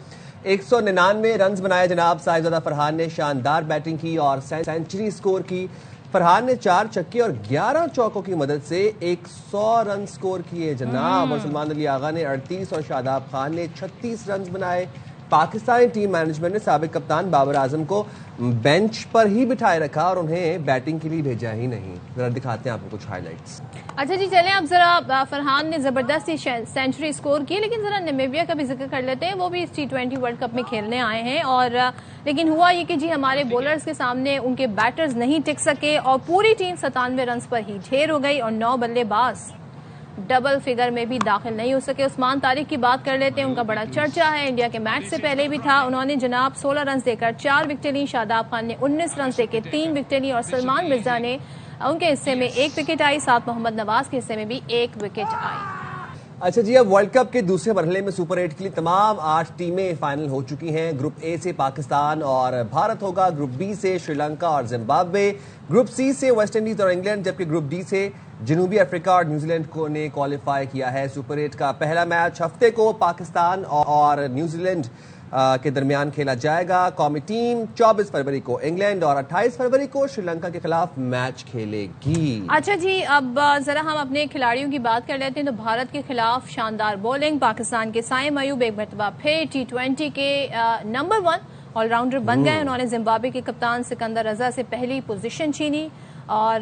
199 रन बनाए। जनाब साहिबजादा फरहान ने शानदार बैटिंग की और सेंचुरी स्कोर की। फरहान ने 4 छक्के और 11 चौकों की मदद से 100 रन स्कोर किए जनाब। और सलमान अली आगा ने 38 और शादाब खान ने 36 रन बनाए। पाकिस्तानी टीम मैनेजमेंट ने साबिक कप्तान बाबर आजम को बेंच पर ही बिठाए रखा और उन्हें बैटिंग के लिए भेजा ही नहीं। जरा दिखाते हैं आपको कुछ हाइलाइट्स। अच्छा जी, चलें अब जरा फरहान ने जबरदस्त सेंचुरी स्कोर की, लेकिन जरा नामीबिया का भी जिक्र कर लेते हैं। वो भी इस T20 वर्ल्ड कप में खेलने आए हैं और लेकिन हुआ ये कि जी हमारे बॉलर्स के सामने उनके बैटर्स नहीं टिक सके और पूरी टीम 97 रन पर ही ढेर हो गई और 9 बल्लेबाज डबल फिगर में भी दाखिल नहीं हो सके। उस्मान तारिक की बात कर लेते हैं, उनका बड़ा चर्चा है, इंडिया के मैच से पहले भी था। उन्होंने जनाब 16 रन देकर 4 विकेटें ली। शादाब खान ने 19 रन देकर 3 विकेटें ली और सलमान मिर्जा ने उनके हिस्से में 1 विकेट आई। साथ मोहम्मद नवाज के हिस्से में भी 1 विकेट आई। अच्छा जी, अब वर्ल्ड कप के दूसरे मरहले में सुपर 8 के लिए तमाम 8 टीमें फाइनल हो चुकी हैं। ग्रुप ए से पाकिस्तान और भारत होगा, ग्रुप बी से श्रीलंका और जिम्बाब्वे, ग्रुप सी से वेस्ट इंडीज और इंग्लैंड, जबकि ग्रुप डी से जनूबी अफ्रीका और न्यूजीलैंड को ने क्वालिफाई किया है। सुपर 8 का पहला मैच हफ्ते को पाकिस्तान और न्यूजीलैंड के दरमियान खेला जाएगा। कौमी टीम 24 फरवरी को इंग्लैंड और 28 फरवरी को श्रीलंका के खिलाफ मैच खेलेगी। अच्छा जी, अब जरा हम अपने खिलाड़ियों की बात कर लेते हैं। तो भारत के खिलाफ शानदार बॉलिंग, पाकिस्तान के साइम अयूब एक मरतबा फिर T20 के नंबर 1 ऑलराउंडर बन गए। उन्होंने जिम्बाब्वे के कप्तान सिकंदर रजा से पहली पोजीशन छीनी और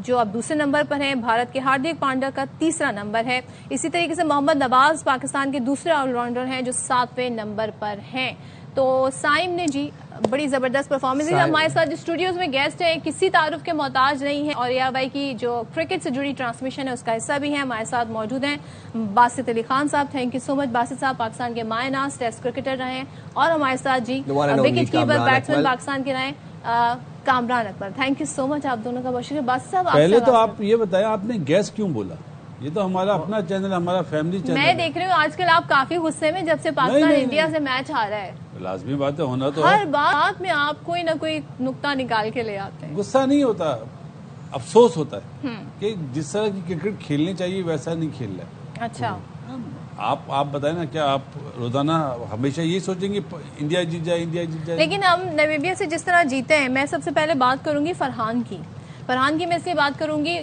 जो अब दूसरे नंबर पर हैं भारत के हार्दिक पांड्या का तीसरा नंबर है। इसी तरीके से मोहम्मद नवाज पाकिस्तान के दूसरे ऑलराउंडर हैं जो 7वें नंबर पर हैं। तो साइम ने जी बड़ी जबरदस्त परफॉर्मेंस दी। हमारे साथ जो स्टूडियोज में गेस्ट हैं किसी तारुफ के मोहताज नहीं है और ARY की जो क्रिकेट से जुड़ी ट्रांसमिशन है उसका हिस्सा भी है। हमारे साथ मौजूद हैं बासित अली खान साहब। Thank you so much Basit साहब, पाकिस्तान के मायनाज टेस्ट क्रिकेटर रहे हैं। और हमारे साथ जी विकेट कीपर बैट्समैन पाकिस्तान के रहे Kamran Akbar. Thank you so much आप दोनों का बहुत शुक्रिया। बासित साहब पहले तो आप ये बताएं आपने गैस क्यों बोला? ये तो हमारा अपना चैनल, हमारा फैमिली चैनल। मैं देख रही हूँ आजकल आप काफी गुस्से में जब से पाकिस्तान इंडिया से मैच हारा है। लाजमी बात है, होना तो हर बात में आप कोई ना कोई नुक्ता निकाल के ले आते हैं। गुस्सा नहीं होता, अफसोस होता है कि जिस तरह की क्रिकेट खेलनी चाहिए वैसा नहीं खेल रहा है। अच्छा, आप बताएं ना, क्या आप रोजाना हमेशा ये सोचेंगे इंडिया जीत जाए, इंडिया जीत जाए? लेकिन हम नामीबिया से जिस तरह जीते हैं, मैं सबसे पहले बात करूंगी फरहान की मैं इसलिए बात करूंगी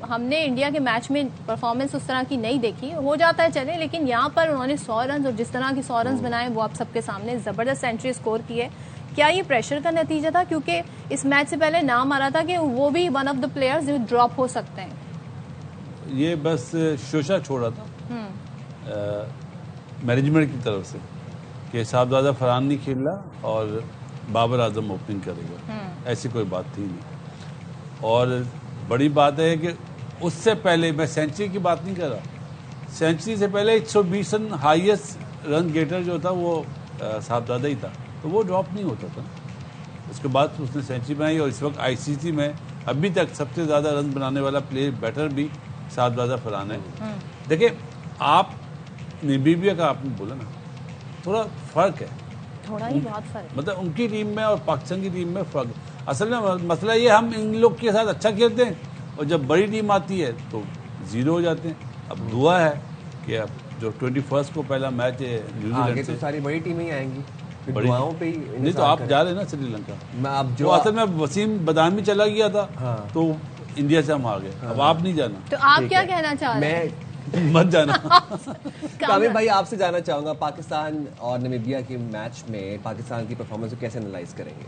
हमने इंडिया के मैच में परफॉर्मेंस उस तरह की नहीं देखी। हो जाता है चले, लेकिन यहाँ पर उन्होंने 100 रन और जिस तरह के 100 रन बनाए वो आप सबके सामने जबरदस्त सेंचुरी स्कोर की है। क्या ये प्रेशर का नतीजा था? क्योंकि इस मैच से पहले नाम आ रहा था कि वो भी वन ऑफ द प्लेयर्स जो ड्रॉप हो सकते हैं। ये बस शोशा छोड़ा था मैनेजमेंट की तरफ से कि साहबजादा फरहान नहीं खेल रहा और बाबर आजम ओपनिंग करेगा, ऐसी कोई बात थी नहीं। और बड़ी बात है कि उससे पहले मैं सेंचुरी की बात नहीं कर रहा, सेंचुरी से पहले 120 रन हाईएस्ट रन गेटर जो था वो साहबजादा ही था, तो वो ड्रॉप नहीं होता था। उसके बाद उसने सेंचुरी बनाई और इस वक्त ICC में अभी तक सबसे ज़्यादा रन बनाने वाला प्लेयर बैटर भी साहबजादा फरहान है। देखिए, आप नामीबिया का आपने बोला ना, थोड़ा फर्क है, थोड़ा ही बहुत फर्क, मतलब उनकी टीम में और पाकिस्तान की टीम में फर्क है। असल में मसला ये, हम इन लोग के साथ अच्छा खेलते हैं और जब बड़ी टीम आती है तो जीरो हो जाते हैं। अब दुआ है कि अब जो 21 को पहला मैच है न्यूजीलैंड से, तो सारी बड़ी टीमें ही आएंगी, बड़ी दुआओं पे ही। नहीं तो आप जा रहे हैं ना श्रीलंका, अब जो असल में वसीम बदामी चला गया था तो इंडिया से हम आ गए, अब आप नहीं जाना। तो आप क्या कहना चाह रहे हैं? मत जाना। कामिल भाई, आपसे जानना चाहूंगा, पाकिस्तान और नामीबिया के मैच में पाकिस्तान की परफॉर्मेंस को कैसे एनालाइज करेंगे?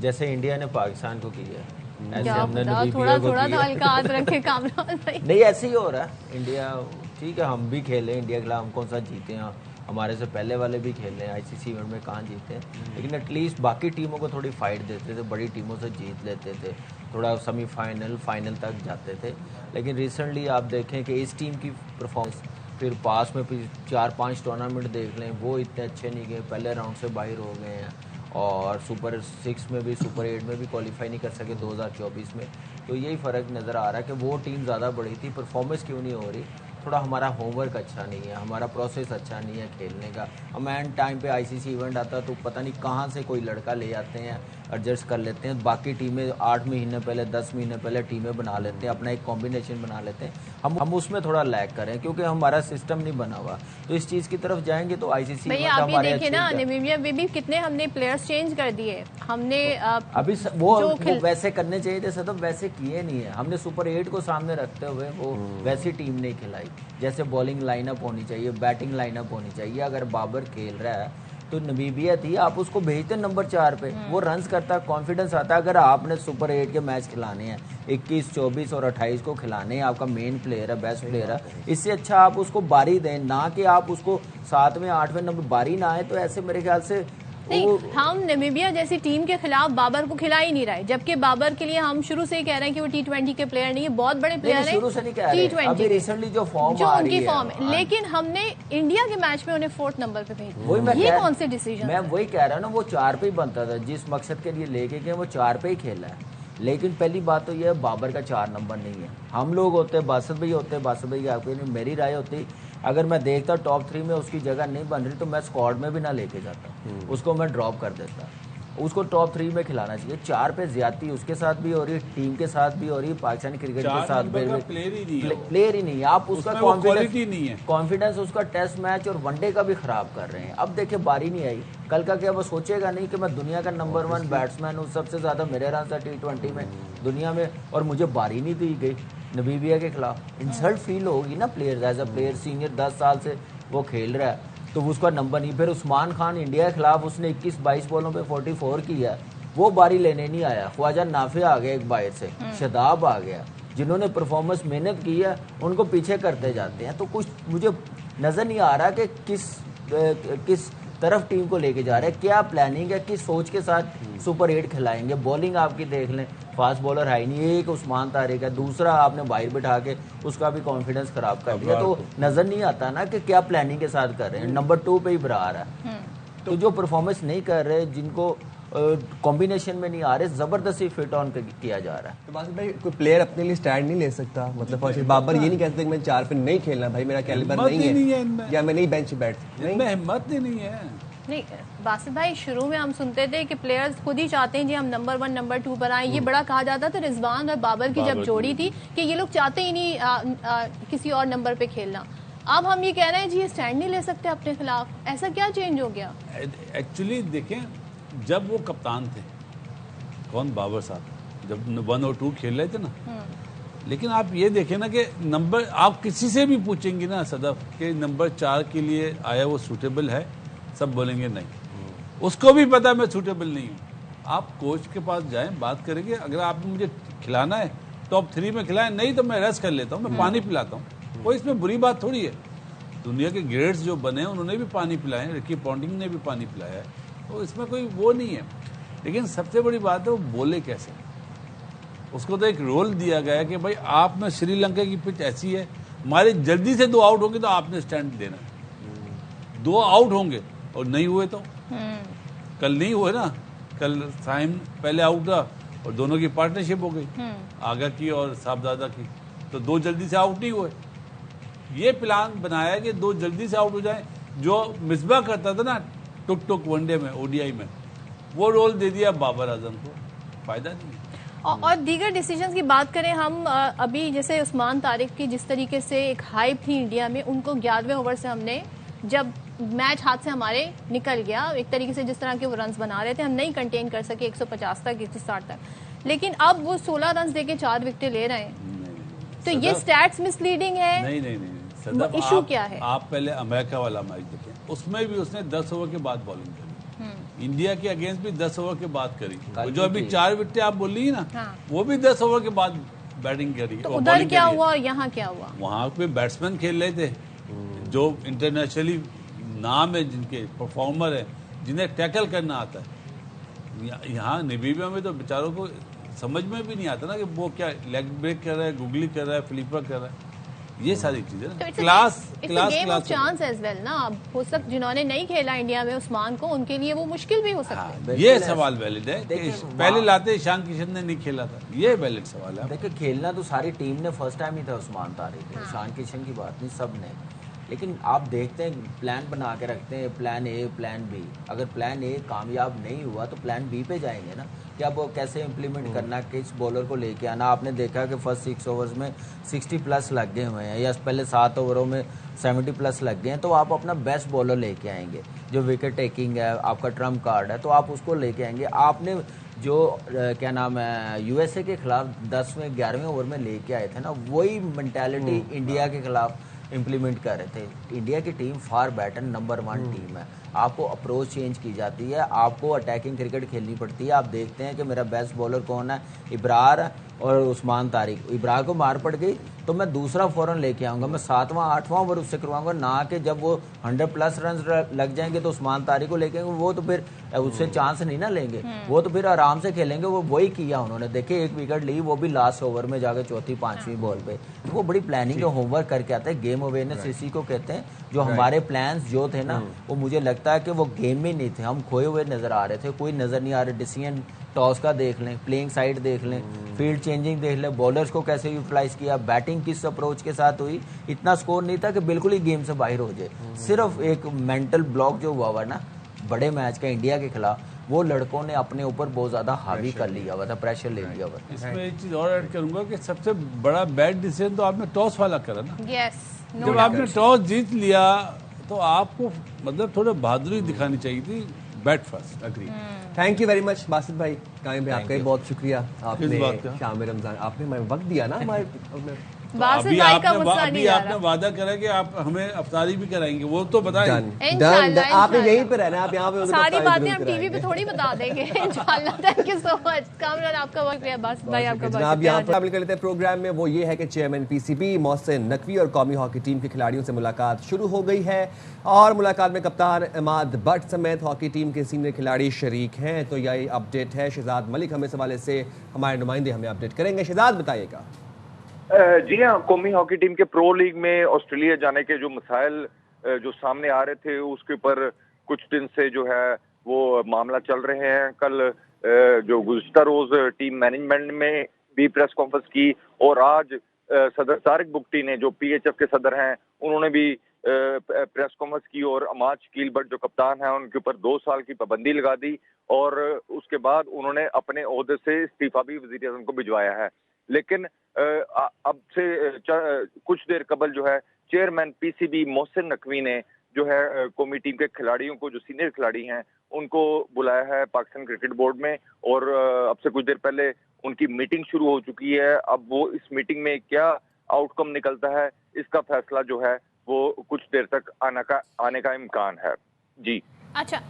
जैसे इंडिया ने पाकिस्तान को किया है, ऐसे हमने थोड़ा थोड़ा हल्का हाथ रखे कामरान भाई। नहीं, ऐसे ही हो रहा है। इंडिया ठीक है, हम भी खेले इंडिया के खिलाफ, हम कौन सा जीते हैं, हमारे से पहले वाले भी खेल रहे हैं, ICC इवेंट में कहाँ जीते हैं, लेकिन एटलीस्ट बाकी टीमों को थोड़ी फाइट देते थे, बड़ी टीमों से जीत लेते थे, थोड़ा सेमीफाइनल फाइनल तक जाते थे। लेकिन रिसेंटली आप देखें कि इस टीम की परफॉर्मेंस, फिर पास में 4-5 टूर्नामेंट देख लें, वो इतने अच्छे नहीं गए, पहले राउंड से बाहर हो गए हैं और सुपर 6 में भी, सुपर 8 में भी क्वालिफाई नहीं कर सके 2024 में। तो यही फ़र्क नज़र आ रहा है कि वो टीम ज़्यादा बड़ी थी, परफॉर्मेंस क्यों नहीं हो रही? थोड़ा हमारा होमवर्क अच्छा नहीं है, हमारा प्रोसेस अच्छा नहीं है खेलने का। हम एंड टाइम पे ICC इवेंट आता तो पता नहीं कहाँ से कोई लड़का ले आते हैं, एडजस्ट कर लेते हैं। बाकी टीमें 8 महीने पहले, 10 महीने पहले टीमें बना लेते हैं, अपना एक कॉम्बिनेशन बना लेते हैं। हम उसमें थोड़ा लैग करें क्योंकि हमारा सिस्टम नहीं बना हुआ। तो इस चीज़ की तरफ जाएंगे तो ICC भैया आप ये देखिए ना, नामीबिया में भी कितने हमने प्लेयर्स चेंज कर दिए। हमने अभी वो वैसे करने चाहिए थे सदब, वैसे किए नहीं है। हमने सुपर 8 को सामने रखते हुए वो वैसी टीम नहीं खिलाई। जैसे बॉलिंग लाइनअप होनी चाहिए, बैटिंग लाइनअप होनी चाहिए। अगर बाबर खेल रहा है तो नामीबिया थी, आप उसको भेजते नंबर 4 पे, वो रन्स करता, कॉन्फिडेंस आता। अगर आपने सुपर 8 के मैच खिलाने हैं, 21, 24 और 28 को खिलाने हैं, आपका मेन प्लेयर है, बेस्ट प्लेयर है, इससे अच्छा आप उसको बारी दें, ना कि आप उसको 7वें 8वें नंबर बारी ना आए। तो ऐसे मेरे ख्याल से नहीं, हम नामीबिया जैसी टीम के खिलाफ बाबर को खिला ही नहीं रहे, जबकि बाबर के लिए हम शुरू से ही कह रहे हैं कि वो T20 के प्लेयर नहीं है, बहुत बड़े प्लेयर हैं। शुरू से नहीं कह रहे, अभी रिसेंटली जो फॉर्म जो उनकी फॉर्म है, लेकिन हमने इंडिया के मैच में उन्हें 4th नंबर पे भेजा। ये कौन से डिसीजन? मैं वही कह रहा हूँ ना, वो 4 पे ही बनता था, जिस मकसद के लिए लेके गए वो 4 पे ही खेला है। लेकिन पहली बात तो यह है बाबर का 4 नंबर नहीं है। हम लोग होते, बासित भाई होते, बासित भाई की आपकी नहीं, मेरी राय होती अगर मैं देखता टॉप 3 में उसकी जगह नहीं बन रही तो मैं स्क्वाड में भी ना लेके जाता, उसको मैं ड्रॉप कर देता। उसको टॉप 3 में खिलाना चाहिए। 4 पे ज्यादती उसके साथ भी हो रही है, टीम के साथ भी हो रही है, पाकिस्तानी क्रिकेट के साथ भी प्लेयर ही नहीं है। आप उसका कॉन्फिडेंस उसका टेस्ट मैच और वनडे का भी खराब कर रहे हैं। अब देखिए बारी नहीं आई, कल का क्या वो सोचेगा नहीं कि मैं दुनिया का नंबर 1 बैट्समैन हूँ, सबसे ज्यादा मेरे रन था T20 में दुनिया में, और मुझे बारी नहीं दी गई नमीबिया के खिलाफ। इंसल्ट फील होगी ना player, as a player senior 10 साल से वो खेल रहा है तो उसका नंबर नहीं। फिर उस्मान खान इंडिया के खिलाफ उसने 21-22 बॉलों पे 44 किया, वो बारी लेने नहीं आया। ख्वाजा नाफे आ गया एक बाहर से, शदाब आ गया, जिन्होंने परफॉर्मेंस मेहनत की है उनको पीछे करते जाते हैं। तो कुछ मुझे नज़र नहीं आ रहा कि किस तरफ टीम को लेके जा रहे हैं, क्या प्लानिंग है, किस सोच के साथ सुपर 8 खिलाएंगे। बॉलिंग आपकी देख लें, फास्ट बॉलर है ही नहीं, एक उस्मान तारिक है, दूसरा आपने बाहर बिठा के उसका भी कॉन्फिडेंस खराब कर दिया। तो नजर नहीं आता ना कि क्या प्लानिंग के साथ कर रहे हैं। नंबर 2 पे ही बरार है, तो जो परफॉर्मेंस नहीं कर रहे, जिनको कॉम्बिनेशन में नहीं आ रहे, जबरदस्ती फिट ऑन किया जा रहा है। तो बात भाई कोई प्लेयर अपने लिए स्टैंड नहीं ले सकता, मतलब बाबर ये नहीं कहते कि मैं 4 पे नहीं खेलना, भाई मेरा कैलिबर नहीं है या मैं नहीं बेंच बैठ, नहीं हिम्मत नहीं है। नहीं बासित भाई, शुरू में हम सुनते थे कि प्लेयर्स खुद ही चाहते हैं जी हम नंबर 1 नंबर 2 पर आए। ये बड़ा कहा जाता था रिजवान और बाबर की जब जोड़ी थी कि ये लोग चाहते ही नहीं किसी और नंबर पे खेलना। अब हम ये कह रहे हैं जी ये स्टैंड नहीं ले सकते अपने खिलाफ, ऐसा क्या चेंज हो गया? एक्चुअली देखें, जब वो कप्तान थे, कौन, बाबर साहब, जब 1 और 2 खेल रहे थे ना, लेकिन आप ये देखें ना कि नंबर, आप किसी से भी पूछेंगे ना सदफ कि नंबर 4 के लिए आया वो सूटेबल है, सब बोलेंगे नहीं। उसको भी पता मैं सूटेबल नहीं हूँ। आप कोच के पास जाएं, बात करेंगे, अगर आपने मुझे खिलाना है टॉप 3 में खिलाएं, नहीं तो मैं रेस्ट कर लेता हूँ, मैं पानी पिलाता हूँ, कोई इसमें बुरी बात थोड़ी है। दुनिया के ग्रेड्स जो बने हैं उन्होंने भी पानी पिलाए हैं, रिकी पॉन्टिंग ने भी पानी पिलाया है, तो इसमें कोई वो नहीं है। लेकिन सबसे बड़ी बात है वो बोले कैसे। उसको तो एक रोल दिया गया है कि भाई आप में श्रीलंका की पिच ऐसी है, हमारे जल्दी से 2 आउट होंगे तो आपने स्टैंड देना, 2 आउट होंगे और नहीं हुए तो कल नहीं हुए ना, कल साइम पहले आउट रहा और दोनों की पार्टनरशिप हो गई, आगा की और साहबजादा की, तो 2 जल्दी से आउट नहीं हुए। ये प्लान बनाया कि 2 जल्दी से आउट हो जाए, जो मिसबा करता था ना टुक वनडे में, ओडीआई में, वो रोल दे दिया बाबर आजम को, फायदा नहीं। और दीगर डिसीजंस की बात करें हम, अभी जैसे उस्मान तारिक की जिस तरीके से एक हाइप थी इंडिया में, उनको 11वें ओवर से हमने, जब मैच हाथ से हमारे निकल गया, एक तरीके से जिस तरह के वो रन्स बना रहे थे हम नहीं कंटेन कर सके 150 तक 160 तक, लेकिन अब वो 16 रन देके 4 विकेटें ले रहे हैं। तो ये स्टैट्स मिसलीडिंग है? नहीं इशू क्या है? आप पहले अमेरिका वाला मैच देखें, उसमें भी उसने 10 ओवर के बाद बॉलिंग करी, इंडिया के अगेंस्ट भी 10 ओवर के बाद करी, जो अभी 4 विकेटें आप बोल रही है ना, वो भी 10 ओवर के बाद बैटिंग करी। तो उधर क्या हुआ और यहाँ क्या हुआ? वहाँ पे बैट्समैन खेल रहे थे जो इंटरनेशनली नाम है, जिनके परफॉर्मर है, जिन्हें टैकल करना आता है। यहाँ नामीबिया में तो बेचारों को समझ में भी नहीं आता ना कि वो क्या लेग ब्रेक कर रहा है, गुगली कर रहा है, फ्लिपर कर रहा है, ये सारी चीजें ना। क्लास चांस एज वेल ना, हो सकता जिन्होंने नहीं खेला इंडिया में उस्मान को, उनके लिए वो मुश्किल भी हो सकता है। ये सवाल वैलिड है कि पहले लाते ईशान किशन ने नहीं खेला था, ये वैलिड सवाल है। देखिए खेलना तो सारी टीम ने फर्स्ट टाइम ही था उस्मान तारिक, ईशान किशन की बात नहीं, सब ने। लेकिन आप देखते हैं प्लान बना के रखते हैं, प्लान ए प्लान बी, अगर प्लान ए कामयाब नहीं हुआ तो प्लान बी पे जाएंगे ना, कि अब वो कैसे इम्प्लीमेंट करना, किस बॉलर को लेके आना। आपने देखा कि फर्स्ट 6 ओवर्स में 60 प्लस लग गए हुए हैं, या पहले 7 ओवरों में 70 प्लस लग गए हैं, तो आप अपना बेस्ट बॉलर लेके आएंगे, जो विकेट टेकिंग है, आपका ट्रम्प कार्ड है, तो आप उसको लेके आएंगे। आपने जो क्या नाम है यूएसए के खिलाफ 10वें 11वें ओवर में लेके आए थे ना, वही मेंटालिटी इंडिया के खिलाफ इम्प्लीमेंट कर रहे थे। इंडिया की team far better number 1 team है, आपको अप्रोच चेंज की जाती है, आपको अटैकिंग क्रिकेट खेलनी पड़ती है। आप देखते हैं कि मेरा बेस्ट बॉलर कौन है, इब्रार और उस्मान तारिक। इब्रार को मार पड़ गई तो मैं दूसरा फौरन लेके आऊँगा, मैं 7वां 8वां ओवर उससे करवाऊंगा, ना कि जब वो 100 प्लस रन लग जाएंगे तो उस्मान तारिक को लेके वो तो फिर उससे चांस नहीं ना लेंगे, वो तो फिर आराम से खेलेंगे। वो वही किया उन्होंने, देखिए 1 विकेट ली, वो भी लास्ट ओवर में जाकर 4थी 5वीं बॉल पे। वो बड़ी प्लानिंग और होमवर्क करके आते हैं, गेम अवेयरनेस इसी को कहते हैं। जो हमारे प्लान्स जो थे ना, वो मुझे लगता लगता है कि वो गेम में नहीं थे, हम खोए हुए नज़र आ रहे थे, कोई नज़र नहीं आ रहा। डिसीजन टॉस का देख लें, प्लेइंग साइड देख लें, फील्ड चेंजिंग देख लें, बॉलर्स को कैसे यूटिलाइज किया, बैटिंग किस अप्रोच के साथ हुई। इतना स्कोर नहीं था कि बिल्कुल ही गेम से बाहर हो जाए। सिर्फ एक मेंटल ब्लॉक जो हुआ ना बड़े मैच का इंडिया के खिलाफ, वो लड़कों ने अपने ऊपर बहुत ज़्यादा हावी कर लिया हुआ था, प्रेशर ले लिया हुआ था। इसमें एक चीज़ और ऐड करूंगा कि सबसे बड़ा बैड डिसीजन तो आपने टॉस वाला करा ना। यस, जब आपने टॉस जीत लिया तो आपको मतलब थोड़ा बहादुरी दिखानी चाहिए थी। Bat first. Agree. Thank you very much Basit भाई, कायम भाई, आपका भी बहुत शुक्रिया। आपने बात का? शाम रमजान आपने हमें वक्त दिया ना हमारे बासित भाई का गुस्सा नहीं आ आपने रहा। वादा करा कि आप हमें अफ्तारी भी कराएंगे, वो तो बताएं। इंशाल्लाह, आपने इंशाल्लाह। यहीं पे रहना है, आप यहाँ पे उधर सारी अफ्तारी बातें जरूर हम टीवी पे कराएंगे। थोड़ी बता देंगे इंशाल्लाह। Thank you so much Kamran, आपका वक्त है। बासित भाई आपका बहुत जनाब यहाँ शुक्रिया। पर शामिल कर लेते हैं प्रोग्राम में। वो ये है कि चेयरमैन पीसीबी मोहसिन नकवी और कौमी हॉकी टीम के खिलाड़ियों से मुलाकात शुरू हो गई है और मुलाकात में कप्तान इमाद भट्ट समेत हॉकी टीम के सीनियर खिलाड़ी शरीक हैं। तो यही अपडेट है। शहजाद मलिक हमें इस हवाले से हमारे नुमाइंदे हमें अपडेट करेंगे। शहजाद बताइएगा। जी हाँ, कौमी हॉकी टीम के प्रो लीग में ऑस्ट्रेलिया जाने के जो मसाइल जो सामने आ रहे थे उसके ऊपर कुछ दिन से जो है वो मामला चल रहे हैं। कल जो गुज़िश्ता रोज टीम मैनेजमेंट में भी प्रेस कॉन्फ्रेंस की और आज सदर तारिक बुगटी ने, जो पीएचएफ के सदर हैं, उन्होंने भी प्रेस कॉन्फ्रेंस की और अमाज कीलबर्ट जो कप्तान हैं उनके ऊपर 2 साल की पाबंदी लगा दी और उसके बाद उन्होंने अपने ओहदे से इस्तीफा भी वज़ीर आज़म को भिजवाया है। लेकिन अब से कुछ देर कबल जो है चेयरमैन पीसीबी मोहसिन नकवी ने जो है कौमी टीम के खिलाड़ियों को, जो सीनियर खिलाड़ी हैं, उनको बुलाया है पाकिस्तान क्रिकेट बोर्ड में और अब से कुछ देर पहले उनकी मीटिंग शुरू हो चुकी है। अब वो इस मीटिंग में क्या आउटकम निकलता है इसका फैसला जो है वो कुछ देर तक आने का इम्कान है। जी अच्छा,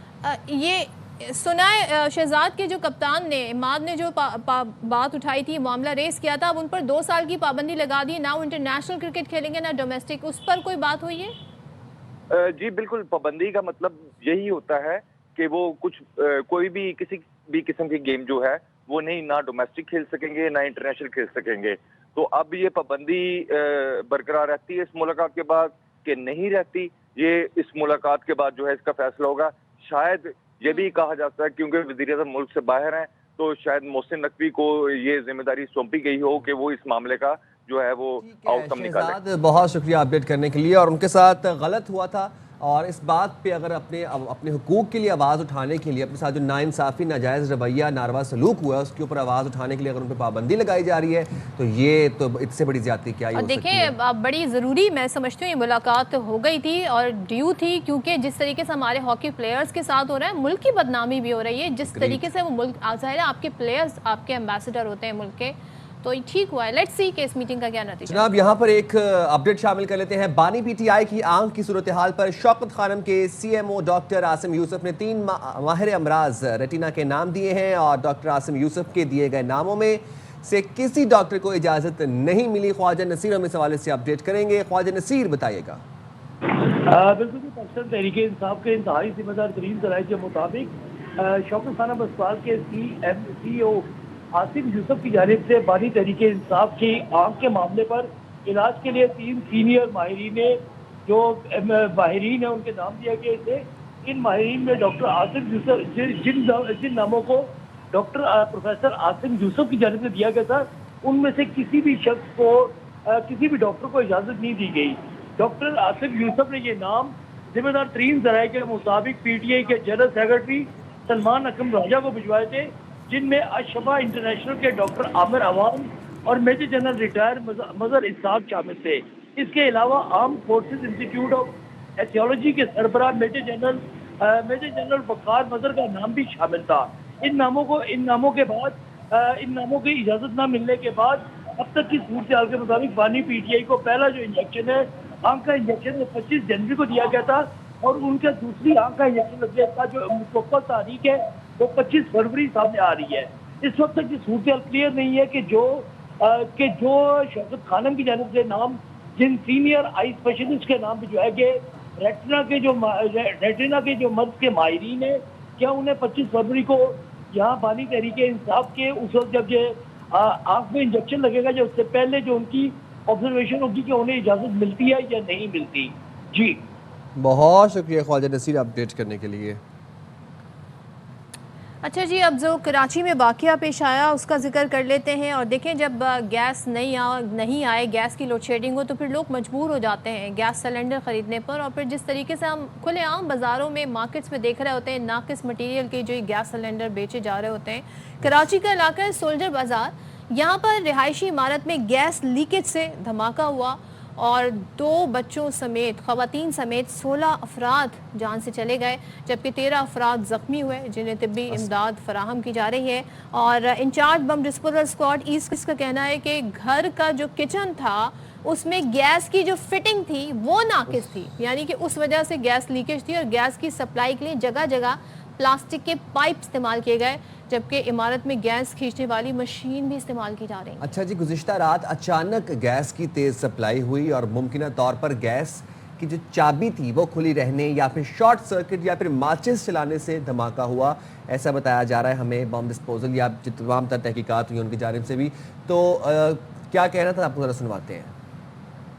ये सुना है शहजाद के जो कप्तान ने, इमाद ने जो बात उठाई थी, मामला रेस किया था, अब उन पर 2 साल की पाबंदी लगा दी, ना वो इंटरनेशनल क्रिकेट खेलेंगे ना डोमेस्टिक, उस पर कोई बात हुई है? जी बिल्कुल, पाबंदी का मतलब यही होता है कि वो कुछ कोई भी किसी भी किस्म की गेम जो है वो नहीं, ना डोमेस्टिक खेल सकेंगे ना इंटरनेशनल खेल सकेंगे। तो अब ये पाबंदी बरकरार रहती है इस मुलाकात के बाद कि नहीं रहती, ये इस मुलाकात के बाद जो है इसका फैसला होगा। शायद ये भी कहा जाता है क्योंकि वज़ीर-ए-आज़म मुल्क से बाहर हैं तो शायद मोहसिन नकवी को ये जिम्मेदारी सौंपी गई हो कि वो इस मामले का जो है वो आउटकम निकाले। बहुत शुक्रिया अपडेट करने के लिए। और उनके साथ गलत हुआ था और इस बात पे अगर अपने हुकूक के लिए आवाज़ उठाने के लिए, अपने साथ जो नाइंसाफ़ी, नाजायज़ रवैया, नारवा सलूक हुआ है उसके ऊपर आवाज़ उठाने के लिए अगर उन पर पाबंदी लगाई जा रही है तो ये तो इससे बड़ी ज़्यादती क्या ही हो सकती है। देखिए, बड़ी ज़रूरी मैं समझती हूँ ये मुलाकात हो गई थी और ड्यू थी, क्योंकि जिस तरीके से हमारे हॉकी प्लेयर्स के साथ हो रहा है, मुल्क की बदनामी भी हो रही है। जिस तरीके से वो मुल्क, ज़ाहिर है आपके प्लेयर्स आपके एम्बेसडर होते हैं मुल्क के, तो ठीक हुआ है। लेट्स सी कि इस मीटिंग का क्या नतीजा। जनाब यहाँ पर एक अपडेट शामिल कर लेते हैं। बानी पीटीआई की आंख की सूरत हाल पर शौकत खानम के सीएमओ डॉक्टर आसिम यूसुफ ने 3 माहिर अमराज रेटिना के नाम दिए हैं और डॉक्टर आसिम यूसुफ के दिए गए नामों में से किसी डॉक्टर को इजाज़त नहीं मिली। ख्वाजा नसीर हम इस हवाले से अपडेट करेंगे। ख्वाजा नसीर बताइएगा। बिल्कुल, पाकिस्तान तहरीक इंसाफ के इंतहाई जिम्मेदार तरीन जराये के मुताबिक शौकत खानम अस्पताल के सीएमओ आसिम यूसुफ की जानिब से बानी तहरीक इंसाफ की आंख के मामले पर इलाज के लिए 3 सीनियर माहिरीन है उनके नाम दिया गया थे। इन माहिरीन में डॉक्टर आसिम यूसुफ, जिन नामों को डॉक्टर प्रोफेसर आसिम यूसुफ की जानिब से दिया गया था, उनमें से किसी भी शख्स को, किसी भी डॉक्टर को इजाज़त नहीं दी गई। डॉक्टर आसिम यूसुफ ने ये नाम जिम्मेदार तरीन जराये के मुताबिक पीटीआई के जनरल सेक्रेटरी सलमान अकरम राजा को भिजवाए थे, जिनमें अशफा इंटरनेशनल के डॉक्टर आमिर अवान और मेजर जनरल रिटायर मजहर इसाक शामिल थे। इसके अलावा आर्म फोर्सेस इंस्टीट्यूट ऑफ एथियोलॉजी के सरबराह मेजर जनरल वकार मजहर का नाम भी शामिल था। इन नामों की इजाज़त न मिलने के बाद अब तक की सूरत के मुताबिक बानी पीटीआई को पहला जो इंजेक्शन है, आंख का इंजेक्शन 25 जनवरी को दिया गया था और उनका दूसरी आंख का इंजेक्शन लगने का जो मुकम्मल तारीख है वो 25 फरवरी सामने आ रही है। इस वक्त तक की सूरत क्लियर नहीं है कि जो शौकत खानम की जानिब से नाम, जिन सीनियर आई स्पेशलिस्ट के नाम भिजवाए गए, रेटिना के जो मर्ज के माहिरीन है, क्या उन्हें 25 फरवरी को यहाँ बानी तहरीक इंसाफ के उस वक्त जब ये आंख में इंजेक्शन लगेगा, जो उससे पहले जो उनकी ऑब्जर्वेशन होगी कि उन्हें इजाज़त मिलती है या नहीं मिलती। जी बहुत शुक्रिया ख्वाजा नसीर अपडेट करने के लिए। अच्छा जी, अब जो कराची में वाक़या पेश आया उसका जिक्र कर लेते हैं। और देखें, जब गैस नहीं आए, गैस की लोड शेडिंग हो, तो फिर लोग मजबूर हो जाते हैं गैस सिलेंडर ख़रीदने पर। और फिर जिस तरीके से हम खुलेआम बाज़ारों में, मार्केट्स में देख रहे होते हैं, नाकिस मटीरियल के जो गैस सिलेंडर बेचे जा रहे होते हैं। कराची का इलाका है सोल्जर बाज़ार, यहाँ पर रिहायशी इमारत में गैस लीकेज से धमाका हुआ और 2 बच्चों समेत, ख़वातीन समेत 16 अफराद जान से चले गए, जबकि 13 अफराद ज़ख्मी हुए, जिन्हें तिब्बी इमदाद फराहम की जा रही है। और incharge bomb disposal squad east का कहना है कि घर का जो किचन था उसमें गैस की जो फिटिंग थी वो नाकिस थी, यानी कि उस वजह से गैस लीकेज थी और गैस की सप्लाई के लिए जगह जगह प्लास्टिक के पाइप इस्तेमाल किए गए, जबकि इमारत में गैस खींचने वाली मशीन भी इस्तेमाल की जा रही है। अच्छा जी, गुज़िश्ता रात अचानक गैस की तेज़ सप्लाई हुई और मुमकिन तौर पर गैस की जो चाबी थी वो खुली रहने या फिर शॉर्ट सर्किट या फिर माचिस चलाने से धमाका हुआ, ऐसा बताया जा रहा है हमें बम डिस्पोजल या जो तमाम तर तहकीकात हुई उनकी जानिब से भी। तो क्या कहना था, आपको ज़रा सुनवाते हैं।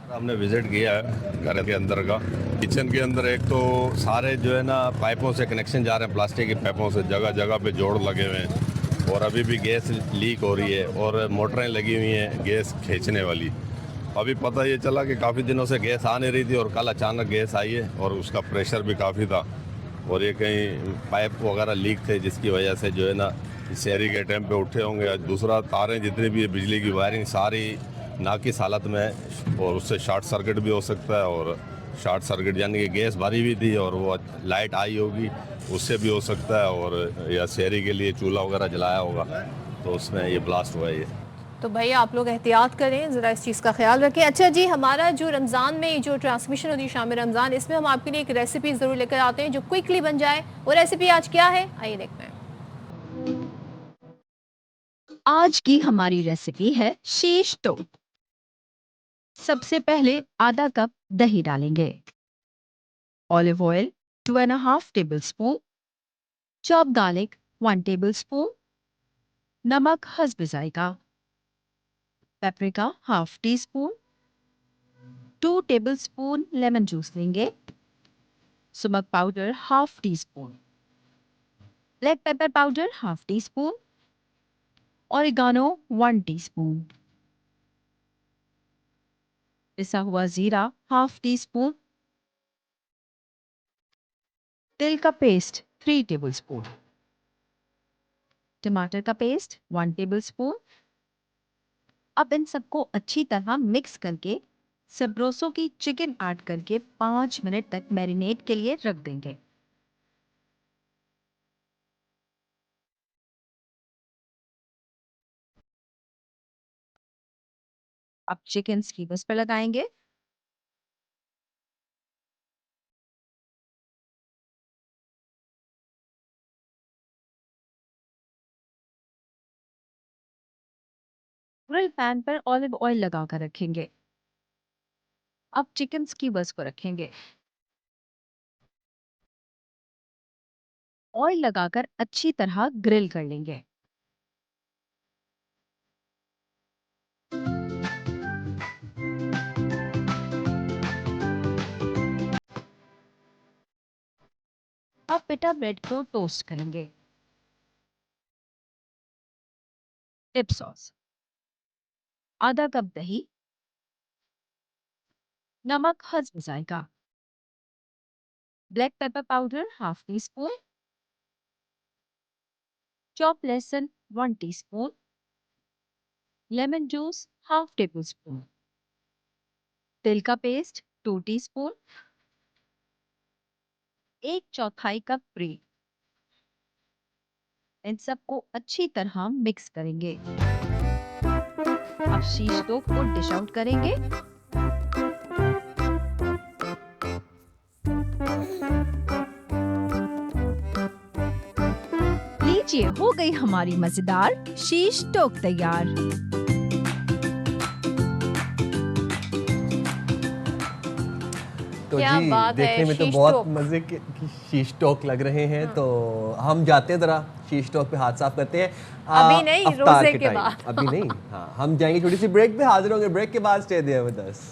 हमने विजिट किया है घर के अंदर का। किचन के अंदर एक तो सारे जो है ना पाइपों से कनेक्शन जा रहे हैं, प्लास्टिक की पाइपों से जगह जगह पे जोड़ लगे हुए हैं और अभी भी गैस लीक हो रही है और मोटरें लगी हुई हैं गैस खींचने वाली। अभी पता ये चला कि काफ़ी दिनों से गैस आ नहीं रही थी और कल अचानक गैस आई है और उसका प्रेशर भी काफ़ी था और ये कहीं पाइप वगैरह लीक थे जिसकी वजह से जो है ना शहरी के टाइम पे उठे होंगे। दूसरा तारें जितनी भी बिजली की वायरिंग सारी नाकिस हालत में है और उससे शॉर्ट सर्किट भी हो सकता है और शॉर्ट सर्किट यानी कि गैस भरी हुई थी और वो लाइट आई होगी उससे भी हो सकता है और या शहरी के लिए चूल्हा वगैरह जलाया होगा तो उसमें ये ब्लास्ट हुआ है। ये तो भैया आप लोग एहतियात करें, ज़रा इस चीज़ का ख्याल रखें। अच्छा जी, हमारा जो रमज़ान में जो ट्रांसमिशन होती है शाम रमज़ान, इसमें हम आपके लिए एक रेसिपी ज़रूर लेकर आते हैं जो क्विकली बन जाए। वो रेसिपी आज क्या है, आइए देखते हैं। आज की हमारी रेसिपी है शीश टोस्ट। सबसे पहले आधा कप दही डालेंगे, olive oil 2.5 tablespoon, chop garlic 1 tablespoon, नमक हस्ब जायका, paprika half teaspoon, 2 tablespoon lemon juice लेंगे, sumac powder half teaspoon, black pepper powder half teaspoon, oregano 1 teaspoon, पिसा हुआ जीरा हाफ टी स्पून, तिल का पेस्ट 3 टेबलस्पून, टमाटर का पेस्ट 1 टेबलस्पून। अब इन सबको अच्छी तरह मिक्स करके सब्रोसो की चिकन ऐड करके 5 मिनट तक मैरिनेट के लिए रख देंगे। अब चिकन स्कीवर्स पर लगाएंगे, ग्रिल पैन पर ऑलिव ऑयल लगाकर रखेंगे। अब चिकन स्कीवर्स को रखेंगे, ऑयल लगाकर अच्छी तरह ग्रिल कर लेंगे। अब पिटा ब्रेड को टोस्ट करेंगे। डिप सॉस, आधा कप दही, नमक हस्ब जायका, black pepper powder half teaspoon, chop लहसुन 1 teaspoon, lemon juice half tablespoon, तिल का पेस्ट 2 टीस्पून, 1/4 कप ब्रेड। इन सबको अच्छी तरह मिक्स करेंगे। अब शीश टोस्ट को डिश आउट करेंगे। लीजिए, हो गई हमारी मजेदार शीश टोस्ट तैयार। तो क्या जी बात देखने है, में तो शीश बहुत टोक। मजे के शीश टोक लग रहे हैं। तो हम जाते हैं, जरा शीश टोक पे हाथ साफ करते हैं। अभी नहीं, अफ्तार रोजे के टाइम। बाद। अभी नहीं, हाँ हम जाएंगे छोटी सी ब्रेक पे, हाजिर होंगे ब्रेक के बाद। Stay there with us.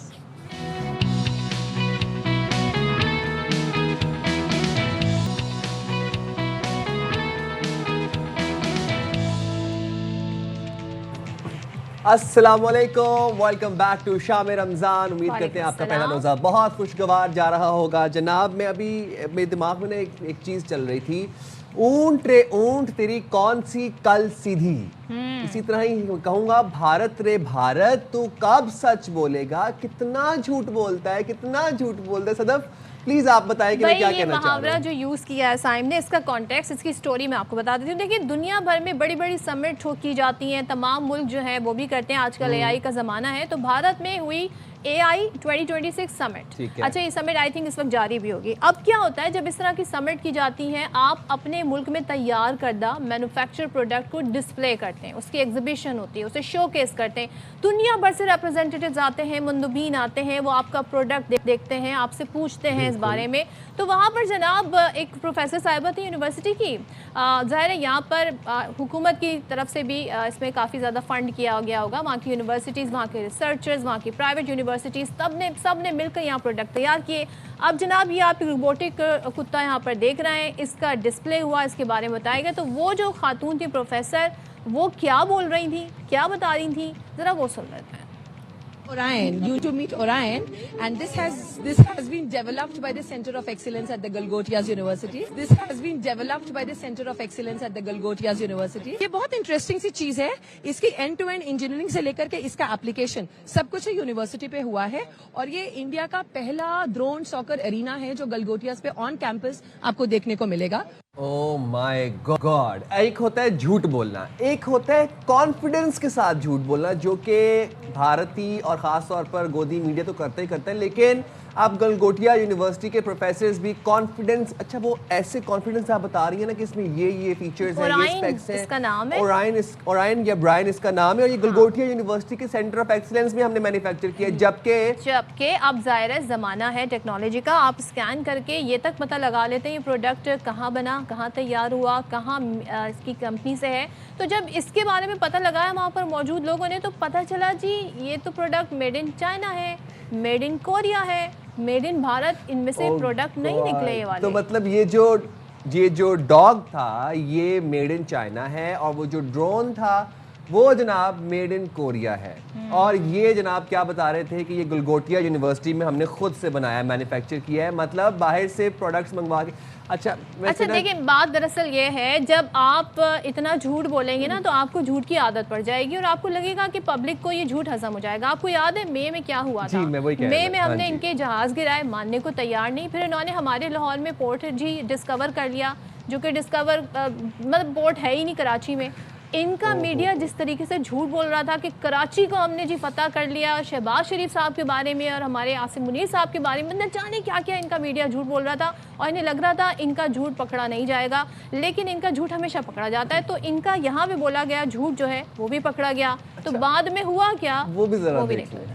अस्सलाम वालेकुम, वेलकम बैक टू शाम रमज़ान। उम्मीद करते हैं आपका पहला रोज़ा बहुत खुशगवार जा रहा होगा। जनाब, मैं अभी मेरे दिमाग में ना एक चीज़ चल रही थी, ऊंट रे ऊंट तेरी कौन सी कल सीधी। इसी तरह ही कहूँगा, भारत रे भारत तू कब सच बोलेगा। कितना झूठ बोलता है, कितना झूठ बोलता है। सदफ, प्लीज आप बताएं कि मैं क्या कहना चाह रहा हूं। मुहावरा जो यूज किया है साइम ने, इसका कॉन्टेक्स्ट, इसकी स्टोरी मैं आपको बता देती हूँ। देखिए, दुनिया भर में बड़ी बड़ी समिट की जाती हैं, तमाम मुल्क जो है वो भी करते हैं। आजकल एआई का ज़माना है, तो भारत में हुई AI 2026 समिट। अच्छा, ये समिट आई थिंक इस वक्त जारी भी होगी। अब क्या होता है, जब इस तरह की समिट की जाती है, आप अपने मुल्क में तैयार करदा मैन्युफैक्चर प्रोडक्ट को डिस्प्ले करते हैं, उसकी एग्जीबिशन होती है, उसे शोकेस करते हैं। दुनिया भर से रिप्रेजेंटेटिव्स आते हैं, मुंदबीन आते हैं, वो आपका प्रोडक्ट देखते हैं, आपसे पूछते हैं इस बारे में। तो वहाँ पर जनाब एक प्रोफेसर साहिबा थी यूनिवर्सिटी की, ज़ाहिर है यहाँ पर हुकूमत की तरफ से भी इसमें काफ़ी ज़्यादा फंड किया गया होगा। वहाँ की यूनिवर्सिटीज़, वहाँ के रिसर्चर्स, वहाँ की प्राइवेट यूनिवर्सिटीज़, सब ने मिलकर यहाँ प्रोडक्ट तैयार किए। अब जनाब, ये आप रोबोटिक कुत्ता यहाँ पर देख रहे हैं, इसका डिस्प्ले हुआ, इसके बारे में बताया गया। तो वो जो खातून थी प्रोफेसर, वो क्या बोल रही थी, क्या बता रही थी, ज़रा वो सुन लेते हैं। Orion, you to meet Orion, and this has been developed by the Center of Excellence at the Golgothias University. This has been developed by the Center of Excellence at the Golgothias University. ये बहुत interesting सी चीज है। इसकी and to and engineering से लेकर के इसका application सब कुछ यूनिवर्सिटी पे हुआ है, और ये इंडिया का पहला ड्रोन सॉकर एरिना है जो गलगोटियास पे ऑन कैंपस आपको देखने को मिलेगा। ओह माय गॉड, एक होता है झूठ बोलना, एक होता है कॉन्फिडेंस के साथ झूठ बोलना, जो कि भारतीय और ख़ास तौर पर गोदी मीडिया तो करते ही करते हैं। लेकिन आप गलगोटिया यूनिवर्सिटी के प्रोफेसर्स भी कॉन्फिडेंस, अच्छा वो ऐसे कॉन्फिडेंस आप बता रही है ना कि इसमें ये फीचर्स हैं, ये स्पेक्स हैं। इसका नाम है ओरायन या ब्रायन इसका नाम है, और ये गलगोटिया यूनिवर्सिटी के सेंटर ऑफ एक्सीलेंस में हमने मैन्युफैक्चर किया। जबकि अब ज़ाहिर है ज़माना है टेक्नोलॉजी का, आप स्कैन करके ये तक पता लगा लेते हैं ये प्रोडक्ट कहाँ बना, कहाँ तैयार हुआ, कहाँ इसकी कंपनी से है। तो जब इसके बारे में पता लगाया वहाँ पर मौजूद लोगों ने, तो पता चला जी ये तो प्रोडक्ट मेड इन चाइना है, मेड इन कोरिया है, मेड इन भारत, इनमें से प्रोडक्ट नहीं निकले ये वाले। तो मतलब ये जो डॉग था ये मेड इन चाइना है, और वो जो ड्रोन था वो जनाब मेड इन कोरिया है। और ये जनाब क्या बता रहे थे कि ये गलगोटिया यूनिवर्सिटी में हमने खुद से बनाया, मैन्युफैक्चर किया है, मतलब बाहर से प्रोडक्ट्स मंगवा के। अच्छा देखिए, बात दरअसल ये है, जब आप इतना झूठ बोलेंगे ना तो आपको झूठ की आदत पड़ जाएगी, और आपको लगेगा कि पब्लिक को ये झूठ हजम हो जाएगा। आपको याद है मई में क्या हुआ था? मई में हमने इनके जहाज गिराए, मानने को तैयार नहीं, फिर इन्होंने हमारे लाहौर में पोर्ट जी डिस्कवर कर लिया, जो कि मतलब पोर्ट है ही नहीं कराची में। इनका मीडिया जिस तरीके से झूठ बोल रहा था कि कराची को हमने जी फतह कर लिया, और शहबाज शरीफ साहब के बारे में और हमारे आसिम मुनीर साहब के बारे में न जाने क्या क्या इनका मीडिया झूठ बोल रहा था, और इन्हें लग रहा था इनका झूठ पकड़ा नहीं जाएगा। लेकिन इनका झूठ हमेशा पकड़ा जाता है, तो इनका यहाँ पे बोला गया झूठ जो है वो भी पकड़ा गया। तो बाद में हुआ क्या, वो भी निकल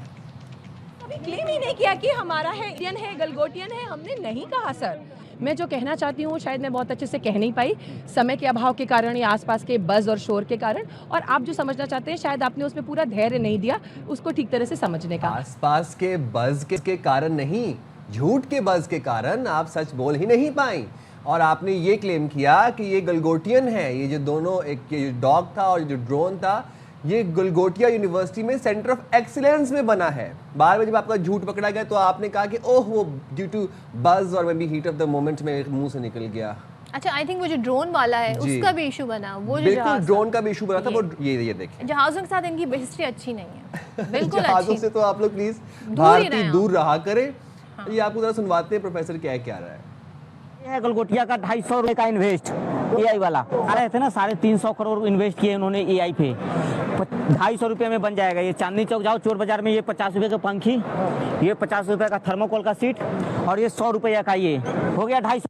कभी क्लेम ही नहीं किया कि हमारा है, इंडियन है, गलगोटियन है, हमने नहीं कहा सर। मैं जो कहना चाहती हूँ शायद मैं बहुत अच्छे से कह नहीं पाई, समय के अभाव के कारण या आसपास के बज़ और शोर के कारण, और आप जो समझना चाहते हैं शायद आपने उसमें पूरा धैर्य नहीं दिया उसको ठीक तरह से समझने का। आसपास के बज़ के कारण नहीं, झूठ के बज़ के कारण आप सच बोल ही नहीं पाई, और आपने ये क्लेम किया कि ये गलगोटियन है। ये जो दोनों, एक ये डॉग था और जो ड्रोन था, ये गलगोटिया यूनिवर्सिटी में सेंटर ऑफ एक्सीलेंस में बना है। बाद में जब आपका झूठ पकड़ा गया तो आपने कहा कि ओह वो ड्यू टू बज़ और may be heat of the moment में मुंह से निकल गया। अच्छा, आई थिंक वो जो ड्रोन वाला है उसका भी इशू बना, वो जो बिल्कुल ड्रोन का भी इशू बना था। वो ये देखिए, जहाज़ों के साथ इनकी हिस्ट्री अच्छी नहीं है, बिल्कुल जहाज़ों से तो आप लोग प्लीज भारतीय दूर रहा करें। ये आपको जरा सुनवाते हैं प्रोफेसर क्या रहा है। गलगोटिया का 250 रुपए का इन्वेस्ट AI वाला आ रहे थे ना, 350 करोड़ इन्वेस्ट किए उन्होंने AI पे, 250 रुपये में बन जाएगा। ये चांदनी चौक जाओ चोर बाजार में, ये 50 रुपये का पंखी, ये 50 रुपये का थर्मोकोल का सीट, और ये 100 रुपये का, ये हो गया 250।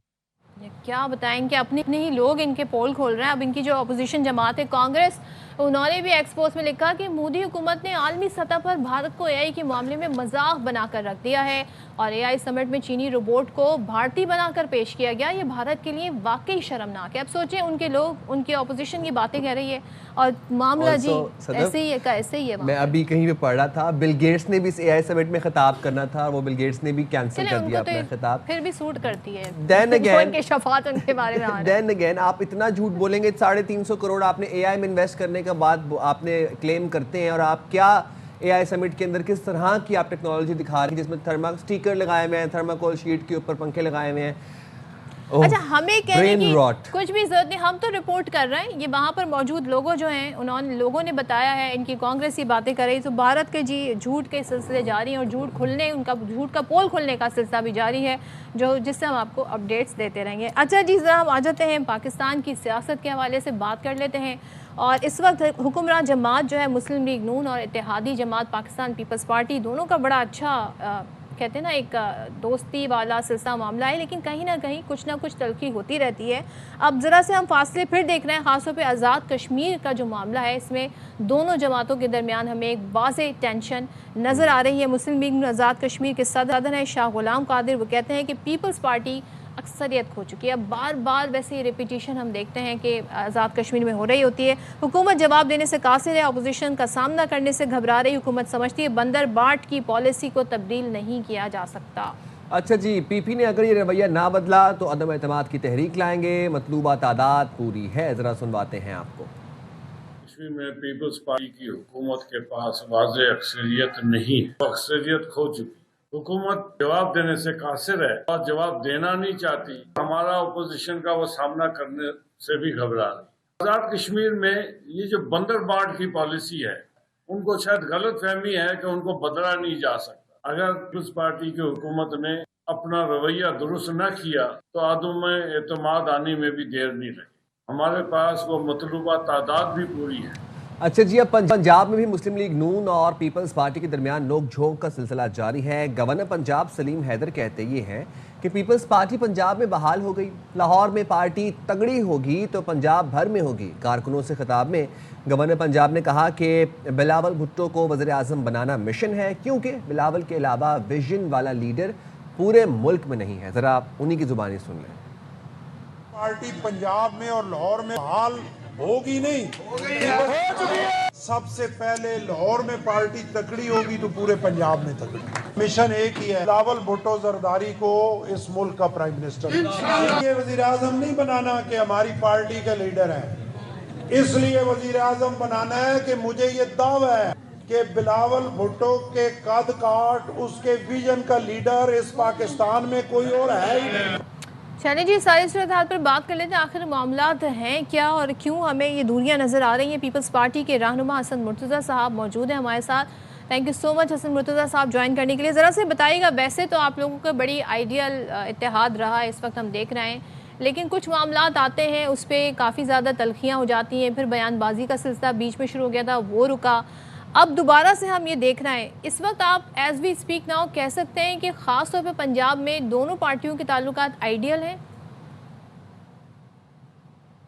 क्या बताएंगे, अपने ही लोग इनके पोल खोल रहे हैं। अब इनकी जो अपोजिशन जमात है कांग्रेस, उन्होंने भी एक्सपोज में लिखा कि मोदी हुकूमत ने आलमी सतह पर भारत को AI के मामले में मजाक बनाकर रख दिया है, और AI समिट में चीनी रोबोट को भारतीय बनाकर पेश किया गया। ये भारत के लिए वाकई शर्मनाक है। अब सोचें, उनके लोग, उनकी अपोजिशन ये बातें कह रही है, और मामला जी ऐसे ही है। मैं अभी कहीं पे पढ़ रहा था, बिल गेट्स ने भी इस AI समिट में खिताब करना था, वो बिल गेट्स ने भी कैंसिल कर दिया अपना खिताब। फिर भी सूट करती है देन अगेन शफात उनके बारे में। देन अगेन आप इतना झूठ बोलेंगे, 350 करोड़ आपने AI में इन्वेस्ट करने आने का बाद आपने क्लेम करते हैं, और आप क्या AI समिट के अंदर किस तरह की आप टेक्नोलॉजी दिखा रही हैं जिसमें थर्मा स्टिकर लगाए हुए हैं, थर्माकोल शीट के ऊपर पंखे लगाए हुए हैं? अच्छा, हमें कहने की rot. कुछ भी जरूरत नहीं, हम तो रिपोर्ट कर रहे हैं। ये वहाँ पर मौजूद लोगों जो हैं, उन्होंने लोगों ने बताया है, इनकी कांग्रेस की बातें कर रही, तो भारत के जी झूठ के सिलसिले जारी हैं और झूठ का पोल खुलने का सिलसिला भी जारी है, जिससे हम आपको अपडेट्स देते रहेंगे। अच्छा जी, ज़रा हम आ जाते हैं पाकिस्तान की सियासत के हवाले से बात कर लेते हैं। और इस वक्त हुक्मरान जमात जो है मुस्लिम लीग नून और इत्तेहादी जमात पाकिस्तान पीपल्स पार्टी, दोनों का बड़ा अच्छा कहते हैं ना एक दोस्ती वाला सिलसिला मामला है, लेकिन कहीं ना कहीं कुछ ना कुछ तलखी होती रहती है। अब ज़रा से हम फासले फिर देख रहे हैं, ख़ासतौर पे आज़ाद कश्मीर का जो मामला है, इसमें दोनों जमातों के दरमियान हमें एक वाज़ेह टेंशन नज़र आ रही है। मुस्लिम लीग आज़ाद कश्मीर के सदर हैं शाह गुलाम कादिर, वो कहते हैं कि पीपल्स पार्टी अक्सरियत खो चुकी है। अब बार बार वैसे ये रिपीटिशन हम देखते हैं कि आज़ाद कश्मीर में हो रही होती है। हुकूमत जवाब देने से कासिर है, अपोजिशन का सामना करने से घबरा रही। हुकूमत समझती है बंदर बाट की पॉलिसी को तब्दील नहीं किया जा सकता। अच्छा जी, PP ने अगर ये रवैया ना बदला तो अदम एतमाद की तहरीक लाएंगे, मतलूबा तादाद पूरी है। ज़रा सुनवाते हैं आपको। कश्मीर में पीपल्स पार्टी की हुकूमत के पास वाज़ेह अक्सरियत नहीं, अक्सरियत खो चुकी। हुकूमत जवाब देने से कासिर है और जवाब देना नहीं चाहती। हमारा अपोजिशन का वो सामना करने से भी घबरा रही। आज़ाद कश्मीर में ये जो बंदरबांट की पॉलिसी है, उनको शायद गलत फहमी है कि उनको बदला नहीं जा सकता। अगर पीपल्स पार्टी की हुकूमत ने अपना रवैया दुरुस्त न किया तो आदम एतमाद आने में भी देर नहीं लगी। हमारे पास वो मतलूबा तादाद भी पूरी है। अच्छा जी, अब पंजाब में भी मुस्लिम लीग नून और पीपल्स पार्टी के दरमियान नोक झोंक का सिलसिला जारी है। गवर्नर पंजाब सलीम हैदर कहते ये हैं कि पीपल्स पार्टी पंजाब में बहाल हो गई, लाहौर में पार्टी तगड़ी होगी तो पंजाब भर में होगी। कारकुनों से खिताब में गवर्नर पंजाब ने कहा कि बिलावल भुट्टो को वज़ीर आज़म बनाना मिशन है, क्योंकि बिलावल के अलावा विजन वाला लीडर पूरे मुल्क में नहीं है। ज़रा उन्हीं की ज़ुबानी सुन लें। पार्टी पंजाब में और लाहौर में हाल होगी नहीं, हो चुकी है। सबसे पहले लाहौर में पार्टी तकड़ी होगी तो पूरे पंजाब में तकड़ी। मिशन एक ही है, बिलावल भुट्टो जरदारी को इस मुल्क का प्राइम मिनिस्टर। ये वजीर आजम नहीं बनाना कि हमारी पार्टी के लीडर हैं, इसलिए वजीर आजम बनाना है कि मुझे ये दावा है कि बिलावल भुट्टो के कद काट, उसके विजन का लीडर इस पाकिस्तान में कोई और है ही नहीं। चलिए जी, सारी सूरत हाल पर बात कर लेते हैं। आखिर मामलात हैं क्या और क्यों हमें ये दूरियां नज़र आ रही हैं। पीपल्स पार्टी के रहनुमा हसन मुर्तज़ा साहब मौजूद हैं हमारे साथ। Thank you so much Hasan Murtaza साहब ज्वाइन करने के लिए। ज़रा से बताइएगा, वैसे तो आप लोगों का बड़ी आइडियल इत्तेहाद रहा है, इस वक्त हम देख रहे हैं, लेकिन कुछ मामलात आते हैं उस पर काफ़ी ज़्यादा तलखियाँ हो जाती हैं, फिर बयानबाजी का सिलसिला बीच में शुरू हो गया था, वो रुका, अब दोबारा से हम ये देख रहे हैं। इस वक्त आप एज वी स्पीक नाउ कह सकते हैं कि ख़ास तौर पर पंजाब में दोनों पार्टियों के ताल्लुकात आइडियल हैं।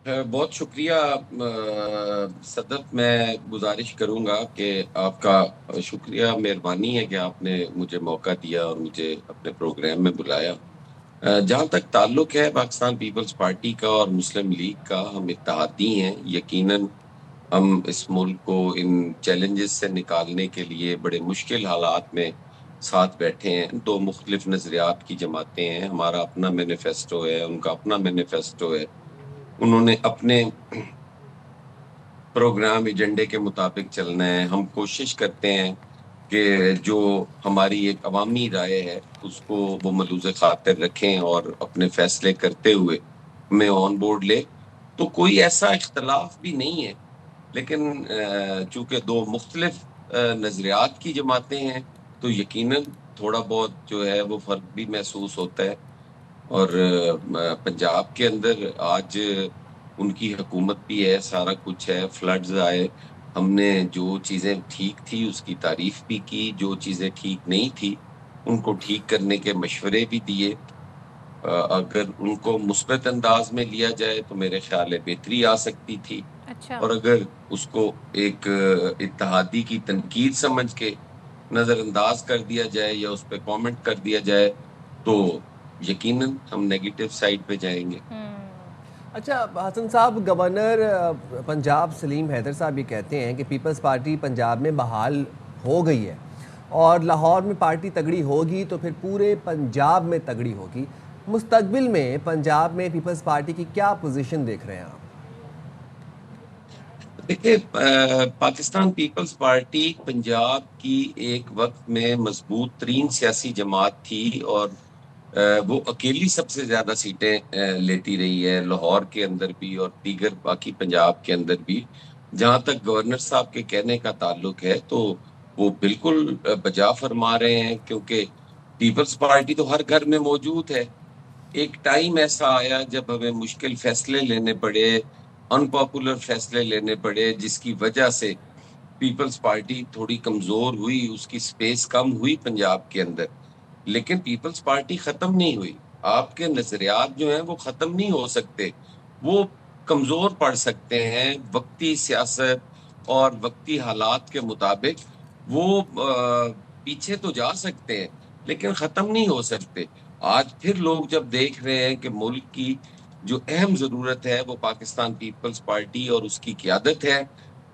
बहुत शुक्रिया सदर, मैं गुजारिश करूंगा कि आपका शुक्रिया, मेहरबानी है कि आपने मुझे मौका दिया और मुझे अपने प्रोग्राम में बुलाया। जहाँ तक ताल्लुक है पाकिस्तान पीपल्स पार्टी का और मुस्लिम लीग का, हम इत्तेहादी हैं। यकीनन हम इस मुल्क को इन चैलेंजेस से निकालने के लिए बड़े मुश्किल हालात में साथ बैठे हैं। दो मुख्तलिफ नज़रियात की जमातें हैं, हमारा अपना मैनिफेस्टो है, उनका अपना मैनिफेस्टो है। उन्होंने अपने प्रोग्राम एजेंडे के मुताबिक चलना है। हम कोशिश करते हैं कि जो हमारी एक अवामी राय है उसको वो मलूज़ खातिर रखें और अपने फैसले करते हुए हमें ऑन बोर्ड ले। तो कोई ऐसा इख्तलाफ भी नहीं है, लेकिन चूँकि दो मुख्तलिफ नज़रियात की जमातें हैं तो यकीनन थोड़ा बहुत जो है वो फ़र्क भी महसूस होता है। और पंजाब के अंदर आज उनकी हुकूमत भी है, सारा कुछ है, फ्लड्स आए, हमने जो चीज़ें ठीक थी उसकी तारीफ भी की, जो चीज़ें ठीक नहीं थी उनको ठीक करने के मशवरे भी दिए। अगर उनको मुस्बत अंदाज में लिया जाए तो मेरे ख्याल है बेहतरी आ सकती थी। अच्छा। और अगर उसको एक इत्तेहादी की तनकीद समझ के नज़रअंदाज कर दिया जाए या उस पर कमेंट कर दिया जाए तो यकीनन हम नेगेटिव साइड पे जाएंगे। अच्छा हसन साहब, गवर्नर पंजाब सलीम हैदर साहब ये कहते हैं कि पीपल्स पार्टी पंजाब में बहाल हो गई है और लाहौर में पार्टी तगड़ी होगी तो फिर पूरे पंजाब में तगड़ी होगी। मुस्तकबिल में पंजाब में पीपल्स पार्टी की क्या पोजीशन देख रहे हैं आप? देखिए, पाकिस्तान पीपल्स पार्टी पंजाब की एक वक्त में मजबूत तरीन सियासी जमात थी और वो अकेली सबसे ज्यादा सीटें लेती रही है, लाहौर के अंदर भी और दीगर बाकी पंजाब के अंदर भी। जहां तक गवर्नर साहब के कहने का ताल्लुक है तो वो बिल्कुल बजा फरमा रहे हैं, क्योंकि पीपल्स पार्टी तो हर घर में मौजूद है। एक टाइम ऐसा आया जब हमें मुश्किल फैसले लेने पड़े, अनपॉपुलर फैसले लेने पड़े, जिसकी वजह से पीपल्स पार्टी थोड़ी कमजोर हुई, उसकी स्पेस कम हुई पंजाब के अंदर। लेकिन पीपल्स पार्टी खत्म नहीं हुई। आपके नजरियात जो हैं वो खत्म नहीं हो सकते, वो कमजोर पड़ सकते हैं वक्ती सियासत और वक्ती हालात के मुताबिक। वो पीछे तो जा सकते हैं लेकिन खत्म नहीं हो सकते। आज फिर लोग जब देख रहे हैं कि मुल्क की जो अहम जरूरत है वो पाकिस्तान पीपल्स पार्टी और उसकी क़यादत है,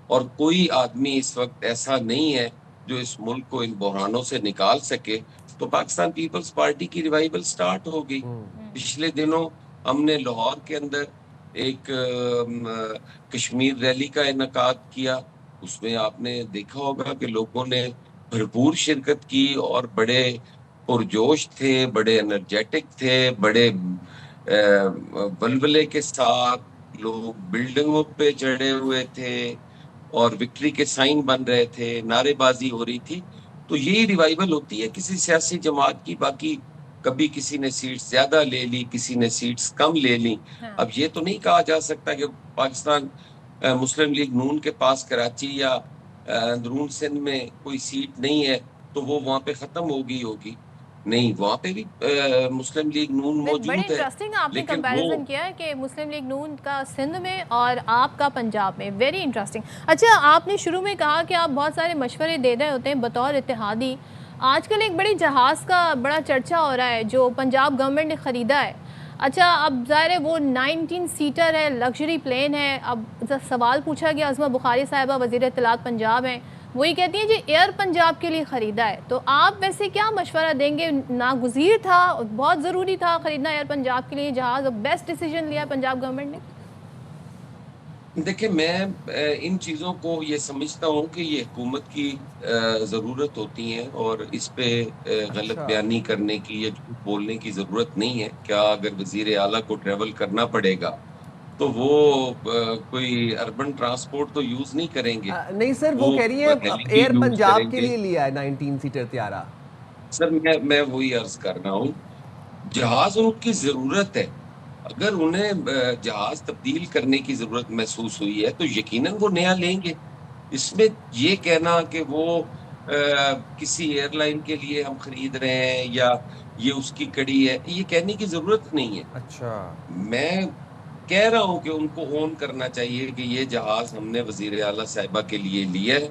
और कोई आदमी इस वक्त ऐसा नहीं है जो इस मुल्क को इन बहरानों से निकाल सके, तो पाकिस्तान पीपल्स पार्टी की रिवाइवल स्टार्ट हो गई। पिछले दिनों हमने लाहौर के अंदर एक कश्मीर रैली का इनेकाद किया। उसमें आपने देखा होगा कि लोगों ने भरपूर शिरकत की और बड़े पुरजोश थे, बड़े एनर्जेटिक थे, बड़े बलबले के साथ लोग बिल्डिंगों पे चढ़े हुए थे और विक्ट्री के साइन बन रहे थे, नारेबाजी हो रही थी। तो यही रिवाइवल होती है किसी सियासी जमात की। बाकी कभी किसी ने सीट्स ज्यादा ले ली, किसी ने सीट्स कम ले ली। अब ये तो नहीं कहा जा सकता कि पाकिस्तान मुस्लिम लीग नून के पास कराची या अंदरून सिंध में कोई सीट नहीं है तो वो वहाँ पे खत्म होगी। नहीं, वहाँ पे भी मुस्लिम लीग नून मौजूद है। बड़ी इंटरेस्टिंग आपने कंपैरिजन किया है कि मुस्लिम लीग नून का सिंध में और आपका पंजाब में, वेरी इंटरेस्टिंग। अच्छा, आपने शुरू में कहा कि आप बहुत सारे मशवरे दे रहे होते हैं बतौर इत्तेहादी। आजकल एक बड़ी जहाज़ का बड़ा चर्चा हो रहा है जो पंजाब गवर्नमेंट ने ख़रीदा है। अच्छा, अब ज़ाहिर है वो 19 सीटर है, लग्जरी प्लेन है। अब सवाल पूछा गया, अज़मा बुखारी साहिबा वज़ीर इत्तलात पंजाब हैं, वही कहती हैं जी एयर पंजाब के लिए ख़रीदा है। तो आप वैसे क्या मशवरा देंगे? नागुज़ीर था, बहुत ज़रूरी था ख़रीदना एयर पंजाब के लिए जहाज़, बेस्ट डिसीजन लिया पंजाब गवर्नमेंट ने? देखिए, मैं इन चीज़ों को ये समझता हूँ कि ये हुकूमत की ज़रूरत होती है और इस पे गलत बयानी करने की या झूठ बोलने की ज़रूरत नहीं है। क्या अगर वज़ीर आला को ट्रैवल करना पड़ेगा तो वो कोई अर्बन ट्रांसपोर्ट तो यूज़ नहीं करेंगे। नहीं सर, वो कह रही है एयर पंजाब के लिए लिया है 19 सीटर त्यारा। सर, मैं वही अर्ज कर रहा हूँ, जहाज़ उनकी ज़रूरत है। अगर उन्हें जहाज तब्दील करने की जरूरत महसूस हुई है तो यकीनन वो नया लेंगे। इसमें ये कहना कि वो किसी एयरलाइन के लिए हम खरीद रहे हैं या ये उसकी कड़ी है, ये कहने की जरूरत नहीं है। अच्छा, मैं कह रहा हूँ कि उनको ओन करना चाहिए कि ये जहाज हमने वजीर आला साहिबा के लिए लिया है,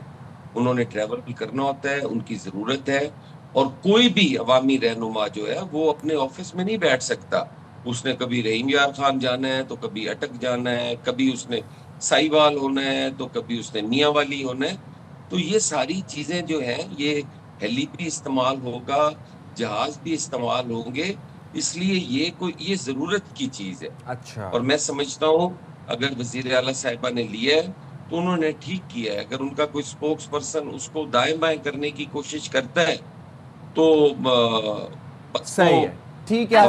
उन्होंने ट्रैवल भी करना होता है, उनकी जरूरत है। और कोई भी अवामी रहनुमा जो है वो अपने ऑफिस में नहीं बैठ सकता। उसने कभी रहीम यार खान जाना है तो कभी अटक जाना है, कभी उसने साहिवाल होना है तो कभी उसने मियांवाली होना है। तो ये सारी चीजें जो हैं, ये हेली भी इस्तेमाल होगा, जहाज भी इस्तेमाल होंगे, इसलिए ये जरूरत की चीज है। अच्छा, और मैं समझता हूँ अगर वजीर आला साहिबा ने लिया है तो उन्होंने ठीक किया है। अगर उनका कोई स्पोक्स पर्सन उसको दाएं बाएं करने की कोशिश करता है तो सही है, ठीक है।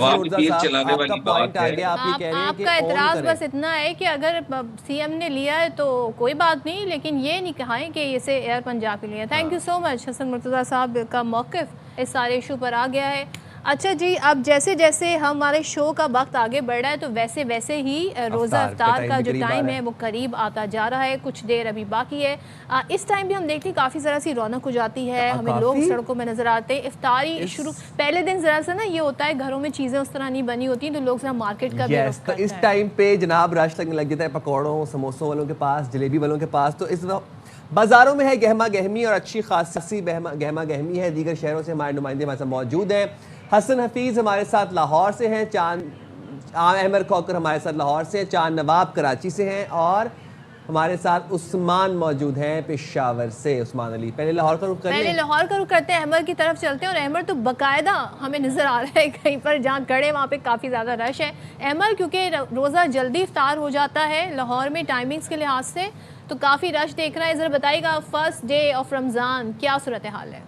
चलाने वाली बात है। आपका एतराज बस इतना है कि अगर सीएम ने लिया है तो कोई बात नहीं, लेकिन ये नहीं कहा है कि इसे एयर पंजाब के लिए। Thank you so much. Hasan Murtaza साहब का मौक़िफ़ इस सारे इशू पर आ गया है। अच्छा जी, अब जैसे जैसे हमारे शो का वक्त आगे बढ़ रहा है तो वैसे वैसे ही रोज़ा इफ्तार का जो टाइम है वो करीब आता जा रहा है। कुछ देर अभी बाकी है। इस टाइम भी हम देखते हैं काफ़ी ज़रा सी रौनक हो जाती है, हमें लोग सड़कों में नज़र आते हैं। इफ्तारी शुरू पहले दिन ज़रा सा ना ये होता है, घरों में चीज़ें उस तरह नहीं बनी होती तो लोग ज़रा मार्केट का भी रुख करते हैं। इस टाइम पे जनाब रश लगने लग जाता है पकौड़ों समोसों वालों के पास, जलेबी वालों के पास। तो इस बाज़ारों में है गहमा गहमी और अच्छी खासी गहमा गहमी है। दीगर शहरों से हमारे नुमाइंदे हमारे साथ मौजूद हैं। हसन हफीज़ हमारे साथ लाहौर से हैं, चांद अहमद खौकर हमारे साथ लाहौर से हैं, चांद नवाब कराची से हैं और हमारे साथ उस्मान मौजूद हैं पेशावर से। उस्मान अली, पहले लाहौर का रुख करते हैं, अहमद की तरफ चलते हैं। और अहमद तो बाकायदा हमें नज़र आ रहा है कहीं पर जहाँ खड़े वहाँ पे काफ़ी ज़्यादा रश है। अहमद, क्योंकि रोज़ा जल्दी इफ्तार हो जाता है लाहौर में टाइमिंग्स के लिहाज से, तो काफ़ी रश देख रहा है। ज़रा बताइएगा, फर्स्ट डे ऑफ रमज़ान क्या सूरत हाल है?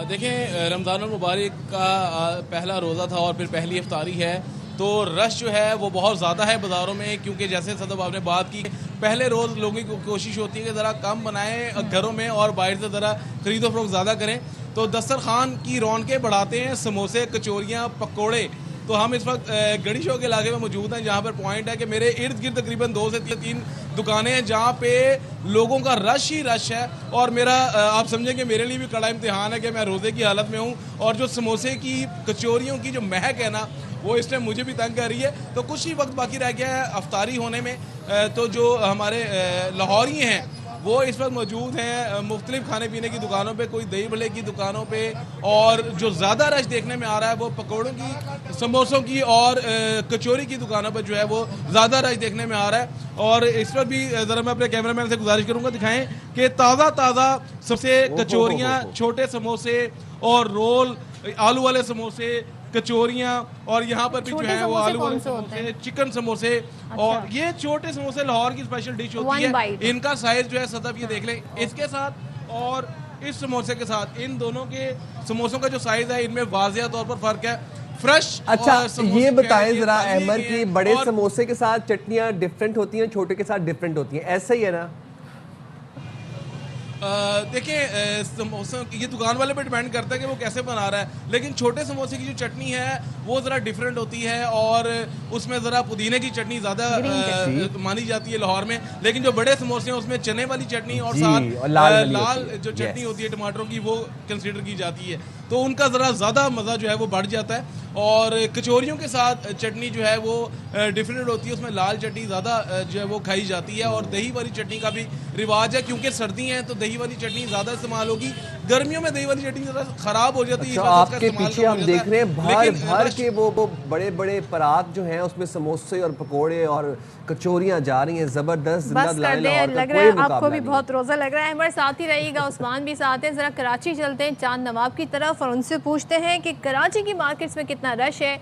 देखें, रमज़ान मुबारक का पहला रोज़ा था और फिर पहली इफ्तारी है, तो रश जो है वो बहुत ज़्यादा है बाज़ारों में, क्योंकि जैसे सदब आपने बात की, पहले रोज़ लोगों की कोशिश होती है कि ज़रा कम बनाएं घरों में और बाहर से ज़रा खरीदो फरोख्त ज़्यादा करें। तो दस्तरखान की रौनकें बढ़ाते हैं समोसे, कचौरियाँ, पकोड़े। तो हम इस वक्त गढ़ी चौक के इलाके में मौजूद हैं, जहाँ पर पॉइंट है कि मेरे इर्द गिर्द तकरीबन 2 से 3 दुकानें हैं जहाँ पे लोगों का रश ही रश है। और मेरा आप समझें कि मेरे लिए भी कड़ा इम्तिहान है कि मैं रोज़े की हालत में हूँ, और जो समोसे की, कचौरियों की जो महक है ना, वो इस टाइम मुझे भी तंग कर रही है। तो कुछ ही वक्त बाकी रह गया है अफ्तारी होने में। तो जो हमारे लाहौरी हैं वो इस वक्त मौजूद हैं मुख्तलिफ खाने पीने की दुकानों पे, कोई दही भल्ले की दुकानों पे, और जो ज़्यादा रश देखने में आ रहा है वो पकौड़ों की, समोसों की और कचौरी की दुकानों पे जो है वो ज़्यादा रश देखने में आ रहा है। और इस पर भी ज़रा मैं अपने कैमरामैन से गुजारिश करूँगा दिखाएं कि ताज़ा सबसे कचौरियाँ, छोटे समोसे और रोल, आलू वाले समोसे, कचौरियाँ, और यहाँ पर भी जो है वो आलू वाले समोसे, चिकन समोसे। और ये छोटे समोसे लाहौर की स्पेशल डिश होती है। इनका साइज जो है सतब ये देख लें, इसके साथ और इस समोसे के साथ, इन दोनों के समोसों का जो साइज है इनमें वाज़िह तौर पर फर्क है। फ्रेश। अच्छा, ये बताएं जरा अहमद कि बड़े समोसे के साथ चटनियाँ डिफरेंट होती हैं, छोटे के साथ डिफरेंट होती हैं, ऐसा ही है ना? देखिए, समोसे ये दुकान वाले पे डिपेंड करता है कि वो कैसे बना रहा है, लेकिन छोटे समोसे की जो चटनी है वो ज़रा डिफरेंट होती है और उसमें ज़रा पुदीने की चटनी ज़्यादा मानी जाती है लाहौर में। लेकिन जो बड़े समोसे हैं उसमें चने वाली चटनी और साथ लाल जो चटनी होती है टमाटरों की, वो कंसीडर की जाती है, तो उनका ज़रा ज़्यादा मज़ा जो है वो बढ़ जाता है। और कचौरियों के साथ चटनी जो है वो डिफरेंट होती है, उसमें लाल चटनी ज़्यादा जो है वो खाई जाती है। और दही वाली चटनी का भी रिवाज है, क्योंकि सर्दी है तो दही वाली चटनी ज़्यादा इस्तेमाल होगी, गर्मियों में दही वाली चटनी ज़रा ख़राब हो जाती है। अच्छा, आपके पीछे हम देख रहे हैं भर के वो बड़े बड़े परात जो हैं, उसमें समोसे और पकोड़े और कचौरियाँ जा रही हैं, ज़बरदस्त। बस कर दे, लग रहा है आपको भी बहुत रोज़ा लग रहा है। हमारे साथ ही रहिएगा, उस्मान भी साथ है। ज़रा कराची चलते हैं चांद नवाब की तरफ और उनसे पूछते हैं कि कराची की मार्केट्स में कितना रश है,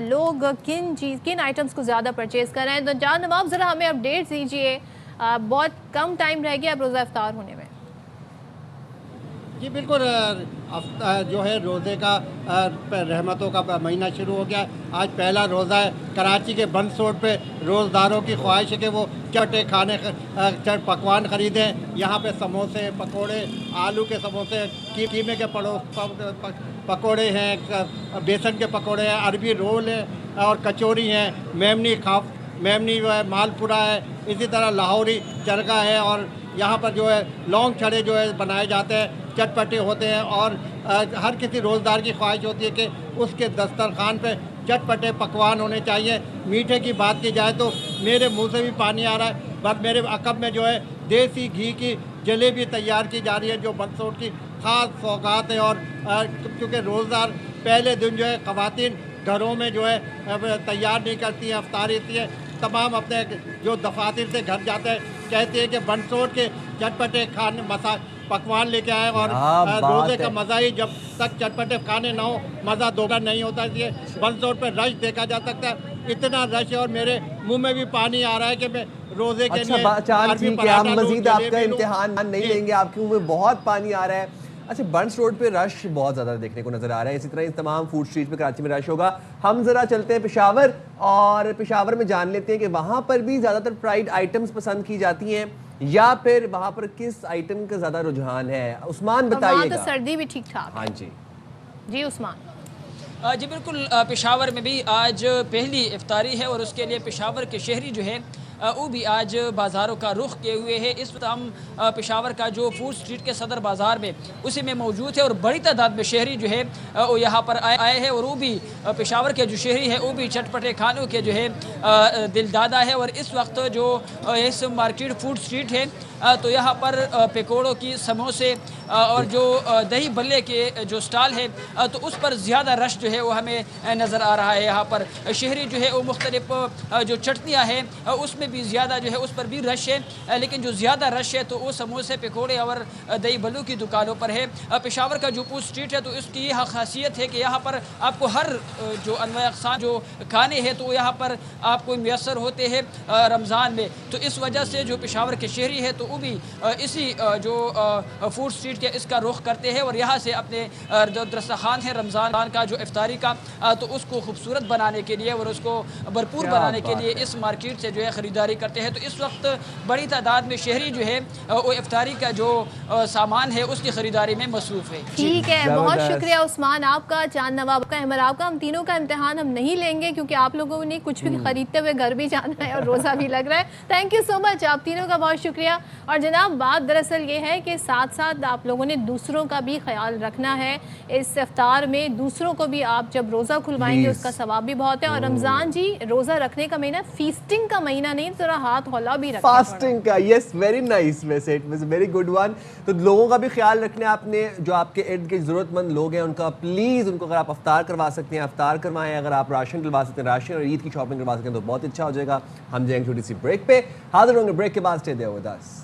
लोग किन आइटम्स को ज़्यादा परचेज़ कर रहे हैं। तो चांद नवाब ज़रा हमें अपडेट दीजिए, बहुत कम टाइम रह गया अब रोज़ा इफ्तार होने में। जी बिल्कुल, जो है रोज़े का रहमतों का महीना शुरू हो गया। आज पहला रोज़ा है। कराची के बंस रोड पे रोज़दारों की ख्वाहिश है कि वो चटे खाने पकवान ख़रीदें। यहाँ पे समोसे, पकोड़े, आलू के समोसे, कीमे के पकोड़े हैं, बेसन के पकोड़े हैं, अरबी रोल है और कचौरी हैं, मेमनी मालपुरा है, इसी तरह लाहौरी चरगा है। और यहाँ पर जो है लौंग छड़े जो है बनाए जाते हैं, चटपटे होते हैं। और हर किसी रोज़दार की ख्वाहिश होती है कि उसके दस्तरखान पे चटपटे पकवान होने चाहिए। मीठे की बात की जाए तो मेरे मुंह से भी पानी आ रहा है। बस मेरे अकब में जो है देसी घी की जलेबी तैयार की जा रही है, जो बंसोट की ख़ास सौगात है। और क्योंकि रोज़दार पहले दिन जो है ख़वातीन घरों में जो है तैयार नहीं करती हैं, अफ्तारी होती है, तमाम अपने जो दफातर से घर जाते हैं, कहते हैं कि बंसोट के चटपटे खाने पकवान लेके आए। और रोज़े का मज़ा ही जब तक चटपटे खाने ना हो, मज़ा दोबारा नहीं होता। इसलिए बंसोट पर रश देखा जा सकता है, इतना रश है और मेरे मुंह में भी पानी आ रहा है कि मैं रोज़े के लिए आप मजीद आपका इम्तिहान नहीं लेंगे, आपके मुंह में बहुत पानी आ रहा है। अच्छा, बंस रोड पे रश बहुत ज़्यादा देखने को नज़र आ रहा है, इसी तरह इस तमाम फूड स्ट्रीट पे कराची में रश होगा। हम ज़रा चलते हैं पेशावर और पेशावर में जान लेते हैं कि वहाँ पर भी ज़्यादातर फ्राइड आइटम्स पसंद की जाती हैं या फिर वहाँ पर किस आइटम का ज़्यादा रुझान है। उस्मान बताइएगा। तो सर्दी भी ठीक ठाक। हाँ जी जी उस्मान। जी बिल्कुल, पेशावर में भी आज पहली इफ्तारी है और उसके लिए पेशावर के शहरी जो है वो भी आज बाज़ारों का रुख किए हुए है। इस वक्त हम पेशावर का जो फूड स्ट्रीट के सदर बाज़ार में उसी में मौजूद है और बड़ी तादाद में शहरी जो है वो यहाँ पर आए हैं और वो भी पेशावर के जो शहरी है वो भी चटपटे खानों के जो है दिलदादा है। और इस वक्त जो इस मार्केट फूड स्ट्रीट है तो यहाँ पर पकौड़ों की, समोसे और जो दही बल्ले के जो स्टॉल है तो उस पर ज़्यादा रश जो है वो हमें नज़र आ रहा है। यहाँ पर शहरी जो है वो मुख्तलिफ जो चटनियाँ हैं उसमें भी ज़्यादा जो है उस पर भी रश है, लेकिन जो ज़्यादा रश है तो वो समोसे, पकौड़े और दही बल्लू की दुकानों पर है। पेशावर का जूपू स्ट्रीट है तो इसकी यह खासियत है कि यहाँ पर आपको हर जो अनवा अक़साम जो खाने हैं तो यहाँ पर आपको मैसर होते हैं रमज़ान में। तो इस वजह से जो पेशावर के शहरी है तो वो भी इसी जो फूड स्ट्रीट के इसका रुख करते हैं और यहाँ से अपने जो दस्तरखान है रमज़ान का जो इफ्तारी का तो उसको खूबसूरत बनाने के लिए और उसको भरपूर बनाने के लिए इस मार्केट से जो है ख़रीदारी करते हैं। तो इस वक्त बड़ी तादाद में शहरी जो है वो इफ्तारी का जो सामान है उसकी ख़रीदारी में मसरूफ़ है। ठीक है, बहुत शुक्रिया उस्मान आपका, चांद नवाब का, अहमद आपका। हम तीनों का इम्तिहान हम नहीं लेंगे क्योंकि आप लोगों ने कुछ भी खरीदते हुए घर भी जाना है और रोज़ा भी लग रहा है। थैंक यू सो मच, आप तीनों का बहुत शुक्रिया। और जनाब बात दरअसल ये है कि साथ साथ आप लोगों ने दूसरों का भी ख्याल रखना है। इस इफ्तार में दूसरों को भी आप जब रोज़ा खुलवाएंगे उसका सवाब भी बहुत है। और रमज़ान जी रोज़ा रखने का महीना फीस्टिंग का महीना नहीं, थोड़ा हाथ हौला भी रखना फास्टिंग का। यस, वेरी नाइस, वैसे it was very good one. तो लोगों का भी ख्याल रखना है आपने, जो आपके इर्द गिर्द ज़रूरतमंद लोग हैं उनका प्लीज़, उनको अगर आप अफ्तार करवा सकते हैं अफ्तार करवाएं, अगर आप राशन डलवा सकते हैं राशन और ईद की शॉपिंग करवा सकते हैं तो बहुत अच्छा हो जाएगा। हम जाएंगे छोटी सी ब्रेक पे, हाजिर होंगे ब्रेक के बाद। Stay there with us.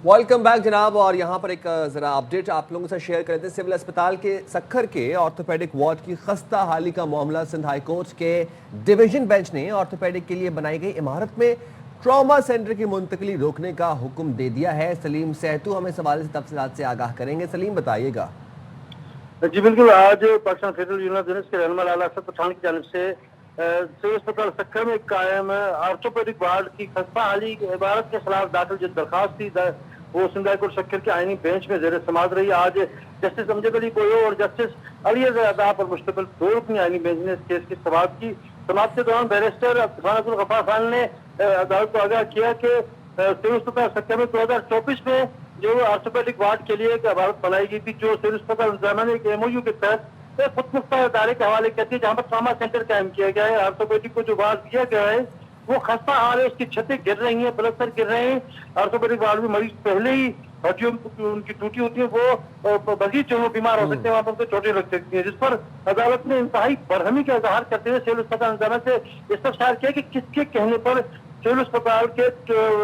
Welcome back जनाब। और यहाँ पर एक ज़रा अपडेट आप लोगों के साथ शेयर करते हैं। सिविल अस्पताल के सक्खर के ऑर्थोपेडिक वार्ड की खस्ता हाली का मामला सिंध हाई कोर्ट के डिवीजन बेंच ने ऑर्थोपेडिक के लिए बनाई गई इमारत में ट्रॉमा सेंटर की मुंतकली रोकने का हुक्म दे दिया है। सलीम सहतू हमें इस हवाले से तफसीलात से आगाह करेंगे। सलीम बताइएगा। जी बिल्कुल, आज पाकिस्तान फेडरल यूनियन के रहनुमा लाला असद पठान की जानिब से सिविल अस्पताल सक्खर में कायम ऑर्थोपेडिक वार्ड की खस्ता हाली इमारत के खिलाफ दाखिल जो दरखास्त थी वो सिंध हाई कोर्ट सक्खर के आईनी बेंच में जेर समाअत रही। आज जस्टिस अमजद अली गोयो और जस्टिस अली अज़ा पर मुश्तमिल दो रुकनी आईनी बेंच ने इस केस की समाअत की। समाअत के दौरान बैरिस्टर अब्दुल गफ्फार खान ने अदालत को आगाह किया कि सिविल अस्पताल सक्खर में 2024 में जो ऑर्थोपेडिक वार्ड के लिए एक इमारत बनाई गई थी, जो सिविल अस्पताल इंतजामिया ने एक MOU के तहत खुद मुख्तार अदारे के हवाले करती है, जहाँ पर ट्रॉमा सेंटर कायम किया गया है। ऑर्थोपेडिक को जो वार्ड दिया गया है वो खस्ता हाल है, उसकी छतें गिर रही हैं, प्लस्तर गिर रहे हैं। ऑर्थोपेडिक वार्ड में मरीज पहले ही हड्डियों उनकी टूटी होती है, वो मजीद जो बीमार हो सकते हैं, वहाँ पर उनको चोटें लग सकती हैं, जिस पर अदालत ने इंतहाई बरहमी का इजहार करते हुए सिविल अस्पताल इंतजामिया से इस्तफसार किया कि किसके कहने पर सिविल अस्पताल के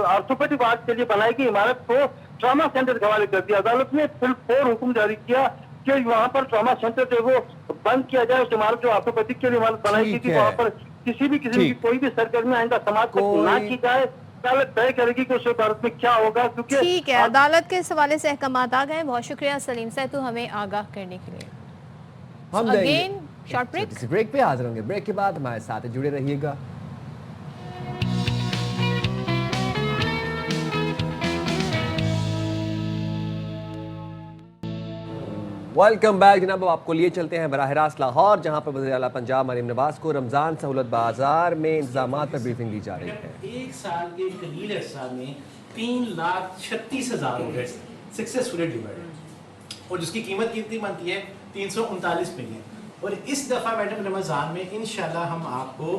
ऑर्थोपेडिक वार्ड के लिए बनाई गई इमारत को ट्रॉमा सेंटर के हवाले कर दिया। अदालत ने फिर 4 हुक्म जारी किया कि वहाँ पर ट्रॉमा सेंटर जो वो बंद किया जाए। उस इमारत जो ऑर्थोपेडिक के लिए इमारत बनाई गई थी वहाँ पर किसी भी किस्म की कोई भी सरगर्मी आइंदा समाज तक ना की जाए। अदालत तय करेगी कि उस इमारत में क्या होगा, क्योंकि ठीक है, अदालत के इस हवाले से अहकामात आ गए। बहुत शुक्रिया सलीम सहतू हमें आगाह करने के लिए। हम अगेन शॉर्ट ब्रेक। ब्रेक पे हाजिर होंगे। ब्रेक के बाद हमारे साथ जुड़े रहिएगा। वेलकम बैक जनाब। आपको लिए चलते हैं बराह रास्त लाहौर, जहां पर वज़ीर आला पंजाब मरीम नवाज को रमज़ान सहूलत बाजार में इंतजामात पर ब्रीफिंग दी जा रही है। एक साल के कलील अरसा में 3,36,000 ऑर्डर्स सक्सेसफुली डिलीवर्ड और जिसकी कीमत कितनी बनती है 339 मिलियन। और इस दफ़ा मैडम रमज़ान में इंशाल्लाह हम आपको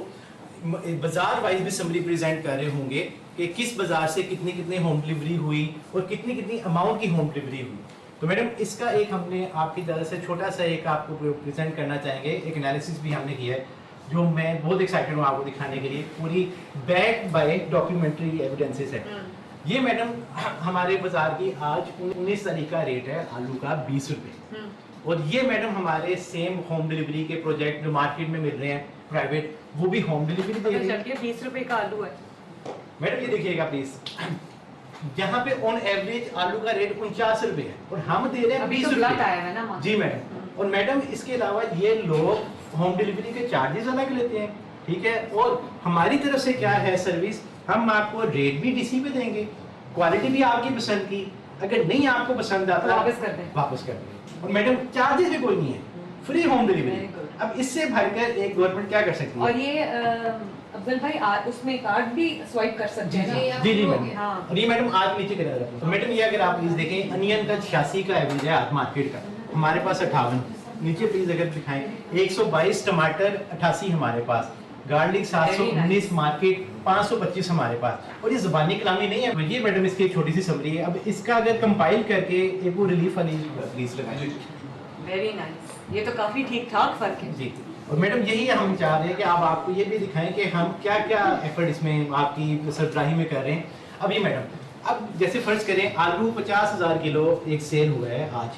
बाजार वाइज भी समरी प्रेजेंट कर रहे होंगे कि किस बाजार से कितनी कितनी होम डिलीवरी हुई और कितनी कितनी अमाउंट की होम डिलीवरी हुई। तो मैडम इसका एक हमने आपकी तरफ से छोटा सा एक आपको प्रेजेंट करना चाहेंगे, एक एनालिसिस भी हमने किया है जो मैं बहुत एक्साइटेड हूँ आपको दिखाने के लिए। पूरी बैक बाय डॉक्यूमेंट्री एविडेंसेस है। ये मैडम हमारे बाजार की आज 19 तारीख का रेट है आलू का 20 रुपये। और ये मैडम हमारे सेम होम डिलीवरी के प्रोजेक्ट जो मार्केट में मिल रहे हैं प्राइवेट, वो भी होम डिलीवरी दे रहे हैं। 20 रुपये का आलू है मैडम, ये देखिएगा प्लीज, यहाँ पे ऑन एवरेज आलू का रेट 49 रुपए है और हम दे रहे हैं 20 रुपए। जी मैडम। और मैडम इसके अलावा ये लोग होम डिलीवरी के चार्जेस अलग लेते हैं, ठीक है। और हमारी तरफ से क्या है सर्विस, हम आपको रेट भी डीसी पे देंगे, क्वालिटी भी आपकी पसंद की, अगर नहीं आपको पसंद आता वापस कर दें। और मैडम चार्जेस भी कोई नहीं है, फ्री होम डिलीवरी। अब इससे भरकर एक गवर्नमेंट क्या कर सकती है। और ये अब्दुल भाई उसमें कार्ड भी स्वाइप कर सकते हैं। जी मैडम। हाँ। और ये मैडम आज नीचे कर रहा है। तो मैडम ये अगर आप प्लीज देखें, अनियन का 86 का एवरेज है आज मार्केट का, हमारे पास 58। नीचे प्लीज अगर दिखाएं, 122 टमाटर 88 हमारे पास, गार्लिक 719 मार्केट 525 हमारे पास। और ये ज़बानी कलामी नहीं है, ये मैडम इसकी एक छोटी सी समरी है। अब इसका अगर कंपाइल करके एक वो रिलीफ वाली प्लीज लगाएं। वेरी नाइस, ये तो काफी ठीक ठाक फर्क है जी। और मैडम यही हम चाह रहे हैं कि आप आपको ये भी दिखाएं कि हम क्या क्या एफर्ट इसमें आपकी सरबराही में कर रहे हैं। अब ये मैडम, अब जैसे फर्ज करें आलू 50,000 किलो एक सेल हुआ है आज,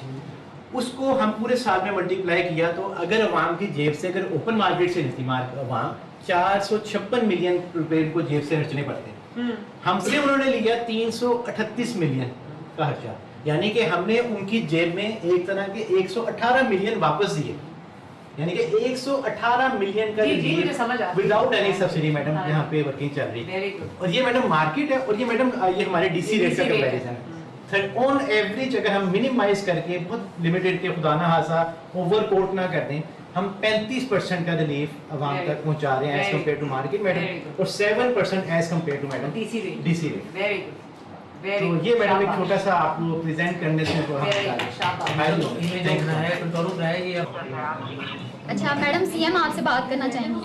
उसको हम पूरे साल में मल्टीप्लाई किया तो अगर अवाम की जेब से, अगर ओपन मार्केट से लेती अवाम 456 मिलियन रुपए को जेब से खर्चने पड़ते हैं। हमसे उन्होंने लिया 338 मिलियन का खर्चा, यानी कि हमने उनकी जेब में एक तरह के 118 मिलियन वापस दिए, यानी कि 118 मिलियन का विदाउट एनी सब्सिडी मैडम यहाँ पे वर्किंग चल रही है। और ये मैडम मार्केट है, और ये मैडम ये हमारे डीसी रेट का कंपैरिजन है। ऑन एवरेज अगर हम मिनिमाइज करके बहुत लिमिटेड के खुदा ना हासा ओवर कोट ना कर दें, हम 35% का रिलीफ अवाम तक पहुंचा रहे हैं as compared to market madam, और 7% as compared to madam DC rate. तो ये मैडम एक छोटा सा आपको प्रेजेंट करने से अच्छा मैडम, सीएम आपसे बात करना चाहेंगे।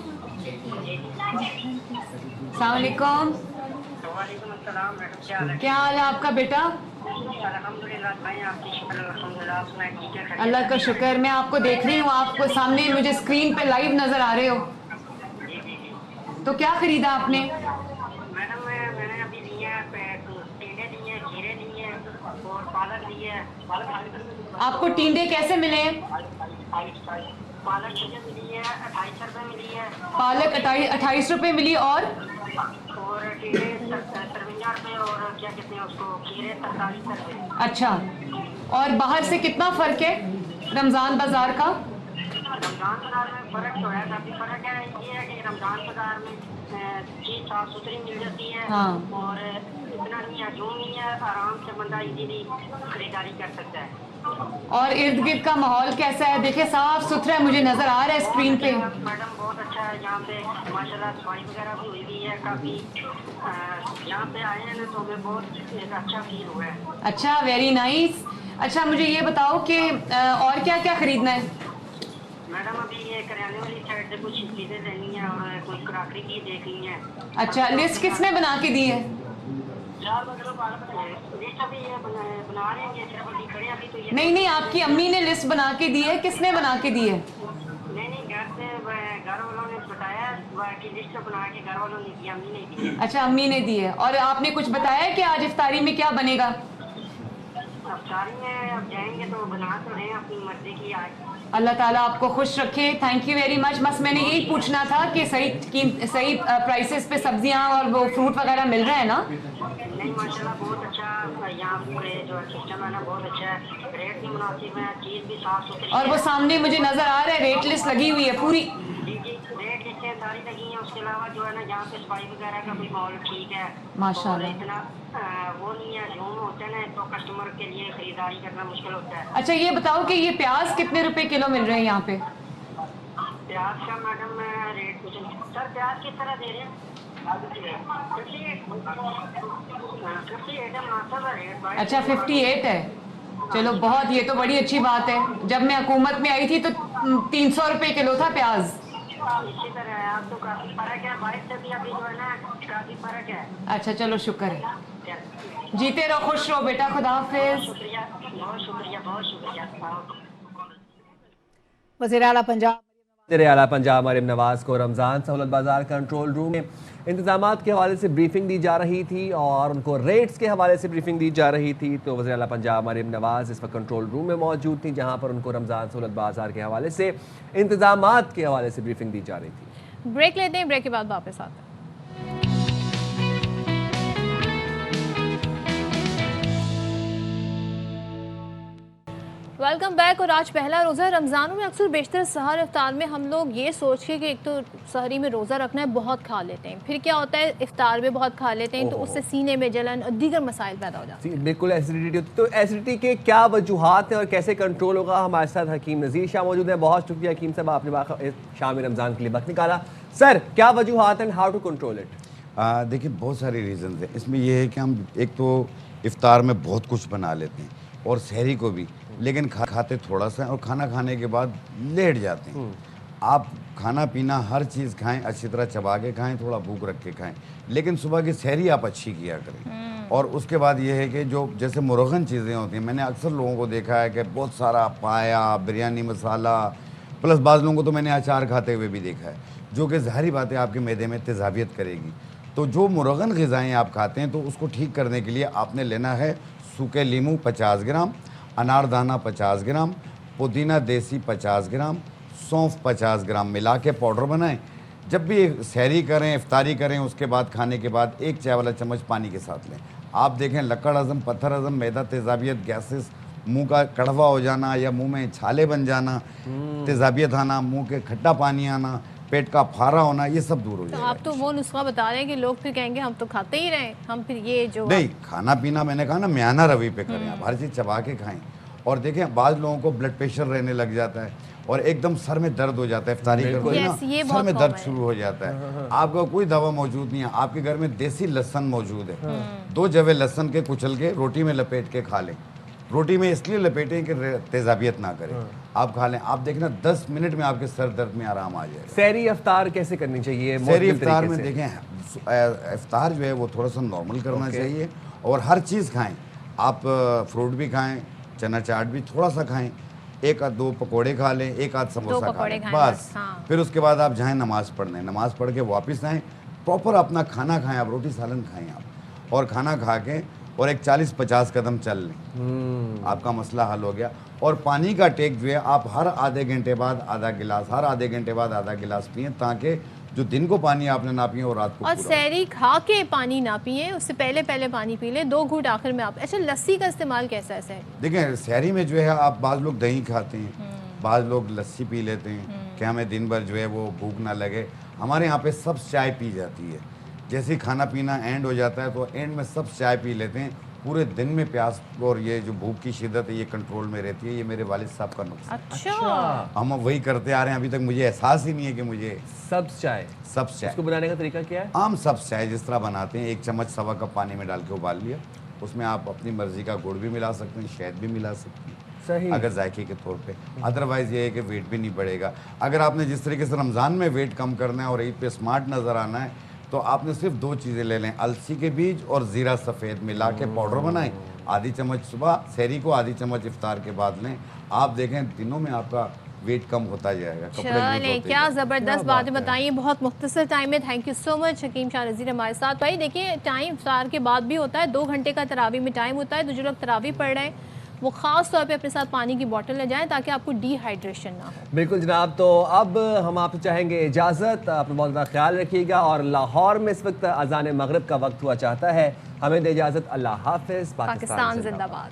अस्सलाम वालेकुम। क्या हाल है आपका बेटा? अल्लाह का शुक्र, मैं आपको देख रही हूँ, आपको सामने मुझे स्क्रीन पे लाइव नजर आ रहे हो। तो क्या खरीदा आपने? आपको टींडे कैसे मिले? पालक 28 रुपए मिली, और अच्छा, और बाहर से कितना फर्क है रमजान बाजार का? रमजान बाजार में फर्क तो है, काफी फर्क है। ये है कि रमजान बाजार में चीज साफ सुथरी मिल जाती है, और इतना नहीं है, जो नहीं है आराम से बंदा इजीली खरीदारी कर सकता है। और इर्द गिर्द का माहौल कैसा है? देखिए साफ सुथरा है, मुझे नजर आ रहा है स्क्रीन पे। मैडम बहुत अच्छा है यहाँ पे, माशाल्लाह सफाई वगैरह भी हुई है काफी। यहाँ पे आए हैं ना तो हमें बहुत एक अच्छा फील हुआ है। अच्छा, वेरी नाइस। अच्छा मुझे ये बताओ कि और क्या क्या खरीदना है? मैडम अभी ये करियाने वाली साइड से कुछ चीजें लेनी है और कोई क्रॉकरी की देखनी है। अच्छा, लिस्ट किसने बना के दी है? नहीं नहीं, आपकी अम्मी ने लिस्ट बना के दी है, किसने बना के दी है? नहीं, घर से घर वालों ने बताया कि लिस्ट बना के घर वालों ने दी, अम्मी ने दी। अच्छा, अम्मी ने दी है। और आपने कुछ बताया कि आज इफ्तारी में क्या बनेगा? इफ्तारी में अब जाएंगे तो बना तो रहे हैं अपनी मर्जी की आज। अल्लाह ताला आपको खुश रखे, थैंक यू वेरी मच। बस मैंने यही पूछना था कि सही प्राइसेस पे सब्जियां और वो फ्रूट वगैरह मिल रहे हैं ना? नहीं माशाल्लाह बहुत अच्छा, यहाँ पूरे जो सिस्टम है ना बहुत अच्छा है, रेट भी मुनासिब है, चीज भी साफ सुथरी। और वो सामने मुझे नजर आ रहा है रेट लिस्ट लगी हुई है पूरी। रेट लिस्टें सारी लगी हैं, उसके अलावा जो है ना यहाँ पे सफाई वगैरह का भी माहौल ठीक है माशाल्लाह। इतना वो नहीं है, जो होते हैं ना तो कस्टमर के लिए खरीदारी करना मुश्किल होता है। अच्छा ये बताओ कि ये प्याज कितने रुपए किलो मिल रहे हैं यहाँ पे? प्याज का मैडम रेट कुछ नहीं सर, प्याज किस तरह दे रहे हैं? अच्छा 58 है, चलो बहुत, ये तो बड़ी अच्छी बात है। जब मैं हुकूमत में आई थी तो 300 रुपए किलो था प्याज। इसी तरह है, अब तो काफी फर्क है, 22 से भी अभी जो है ना काफी फर्क है। अच्छा चलो शुक्र है, जीते रहो खुश रहो बेटा, खुदा हाफिज। शुक्रिया, बहुत शुक्रिया, बहुत शुक्रिया। वज़ीर आला पंजाब वज़ीर आला पंजाब मरियम नवाज़ को रमज़ान सहूलत बाज़ार कंट्रोल रूम में इंतज़ामात के हवाले से ब्रीफिंग दी जा रही थी और उनको रेट्स के हवाले से ब्रीफिंग दी जा रही थी। तो वज़ीर आला पंजाब मरियम नवाज़ इस वक्त कंट्रोल रूम में मौजूद थी, जहाँ पर उनको रमज़ान सहूलत बाज़ार के हवाले से इंतज़ामात के हवाले से ब्रीफिंग दी जा रही थी। ब्रेक लेते हैं, ब्रेक के बाद वापस आते हैं। Welcome back. और आज पहला रोज़ा रमज़ानों में अक्सर बेशतर सहर इफ्तार में हम लोग ये सोच के कि एक तो सहरी में रोज़ा रखना है, बहुत खा लेते हैं, फिर क्या होता है इफ्तार में बहुत खा लेते हैं तो उससे सीने में जलन और दीगर मसाइल पैदा हो जाते हैं। बिल्कुल एसिडिटी होती है। तो एसिडिटी के क्या वजूहात हैं और कैसे कंट्रोल होगा? हमारे साथ हकीम नज़ीर शाह मौजूद है। बहुत शुक्रिया हकीम साहब, आपने शाम रमज़ान के लिए वक्त निकाला। सर क्या वजूहात and how to control it? देखिए बहुत सारे रीज़न हैं इसमें। यह है कि हम एक तो इफ्तार में बहुत कुछ बना लेते हैं और सहरी को भी लेकिन खाते थोड़ा सा और खाना खाने के बाद लेट जाते हैं। आप खाना पीना हर चीज़ खाएं, अच्छी तरह चबा के खाएं, थोड़ा भूख रख के खाएं, लेकिन सुबह की सहरी आप अच्छी किया करें। और उसके बाद ये है कि जो जैसे मुरगन चीज़ें होती हैं, मैंने अक्सर लोगों को देखा है कि बहुत सारा पाया, बिरयानी मसाला, प्लस बाज़ लोगों को तो मैंने अचार खाते हुए भी देखा है, जो कि ज़ाहिरी बात है आपके मैदे में तेज़ाबियत करेगी। तो जो मुरगन ग़िज़ाएँ आप खाते हैं तो उसको ठीक करने के लिए आपने लेना है सूखे लीमू 50 ग्राम, अनारदाना 50 ग्राम, पुदीना देसी 50 ग्राम, सौंफ 50 ग्राम मिला के पाउडर बनाएं। जब भी सहरी करें, इफ्तारी करें, उसके बाद खाने के बाद 1 चाय वाला चम्मच पानी के साथ लें। आप देखें लकड़ हज़म, पत्थर हज़म, मैदा तेज़ाबियत, गैसेस, मुंह का कड़वा हो जाना या मुंह में छाले बन जाना, तेज़ाबियत आना, मुंह के खट्टा पानी आना, पेट का फारा होना, ये सब दूर हो तो जाएगा। आप तो वो नुस्खा बता रहे हैं कि लोग फिर कहेंगे हम तो खाते ही रहे, हम फिर ये जो नहीं, खाना पीना मैंने कहा ना म्याना रवि पे करें, आप हर चीज़ चबा के खाएं। और देखें बाज़ लोगों को ब्लड प्रेशर रहने लग जाता है और एकदम सर में दर्द हो जाता है, इफ्तारी करते हैं ना, सर में दर्द शुरू हो जाता है। आपका कोई दवा मौजूद नहीं है, आपके घर में देसी लहसुन मौजूद है, 2 जवे लहसुन के कुचल के रोटी में लपेट के खा लें। रोटी में इसलिए लपेटें कि तेज़ाबियत ना करें, आप खा लें। आप देखना 10 मिनट में आपके सर दर्द में आराम आ जाएगा। सहरी इफ्तार कैसे करनी चाहिए? सहरी इफ्तार में देखें, इफ्तार जो है वो थोड़ा सा नॉर्मल करना चाहिए और हर चीज़ खाएं। आप फ्रूट भी खाएं, चना चाट भी थोड़ा सा खाएं, 1 आध 2 पकोड़े खा लें, 1 आध समोसा खा लें, बस। फिर उसके बाद आप जाएं नमाज़ पढ़ने, नमाज़ पढ़ के वापस आएँ, प्रॉपर अपना खाना खाएं, आप रोटी सालन खाएं आप, और खाना खा के और एक 40-50 कदम चल लें, आपका मसला हल हो गया। और पानी का टेक जो है आप हर आधे घंटे बाद आधा गिलास, हर आधे घंटे बाद आधा गिलास पिए, ताकि जो दिन को पानी आपने ना पिए और रात को और सहरी खा के पानी ना पिए, उससे पहले पहले पानी पी ले, 2 घूंट आखिर में आप। अच्छा, लस्सी का इस्तेमाल कैसा है सहरी? देखें सहरी में जो है आप बाज़ लोग दही खाते हैं, बाज़ लोग लस्सी पी लेते हैं कि हमें दिन भर जो है वो भूख ना लगे। हमारे यहाँ पे सब चाय पी जाती है, जैसे खाना पीना एंड हो जाता है तो एंड में सब चाय पी लेते हैं। पूरे दिन में प्यास और ये जो भूख की शिद्दत है ये कंट्रोल में रहती है। ये मेरे वालिद साहब का नुस्खा। अच्छा, हम वही करते आ रहे हैं, अभी तक मुझे एहसास ही नहीं है कि मुझे सब्ज़ चाय उसको बनाने का तरीका क्या है? आम सब्ज़ चाय जिस तरह बनाते हैं, 1 चम्मच सवा कप पानी में डाल के उबाल लिया, उसमें आप अपनी मर्जी का गुड़ भी मिला सकते हैं, शहद भी मिला सकते हैं, सही, अगर जायके के तौर पे। अदरवाइज़ ये है कि वेट भी नहीं बढ़ेगा। अगर आपने जिस तरीके से रमज़ान में वेट कम करना है और ईद पे स्मार्ट नज़र आना है तो आपने सिर्फ 2 चीज़ें ले लें, अलसी के बीज और ज़ीरा सफ़ेद मिला के पाउडर बनाएं, आधी चम्मच सुबह सहरी को, आधी चम्मच इफ्तार के बाद लें। आप देखें दिनों में आपका वेट कम होता जाएगा। चले, क्या ज़बरदस्त बातें बताइए, बहुत मुख्तसर टाइम में। थैंक यू सो मच हकीम शाह नज़ीर हमारे साथ। भाई देखिए, टाइम इफ्तार के बाद भी होता है, 2 घंटे का तरावी में टाइम होता है, तो जो लोग तरावी पढ़ रहे हैं वो ख़ास तौर पे अपने साथ पानी की बोतल ले जाएं ताकि आपको डिहाइड्रेशन ना हो। बिल्कुल जनाब, तो अब हम आपसे चाहेंगे इजाज़त, अपना बहुत ज़्यादा ख्याल रखिएगा। और लाहौर में इस वक्त अज़ान मगरिब का वक्त हुआ चाहता है, हमें दे इजाज़त। अल्लाह हाफ़िज़। पाकिस्तान जिंदाबाद।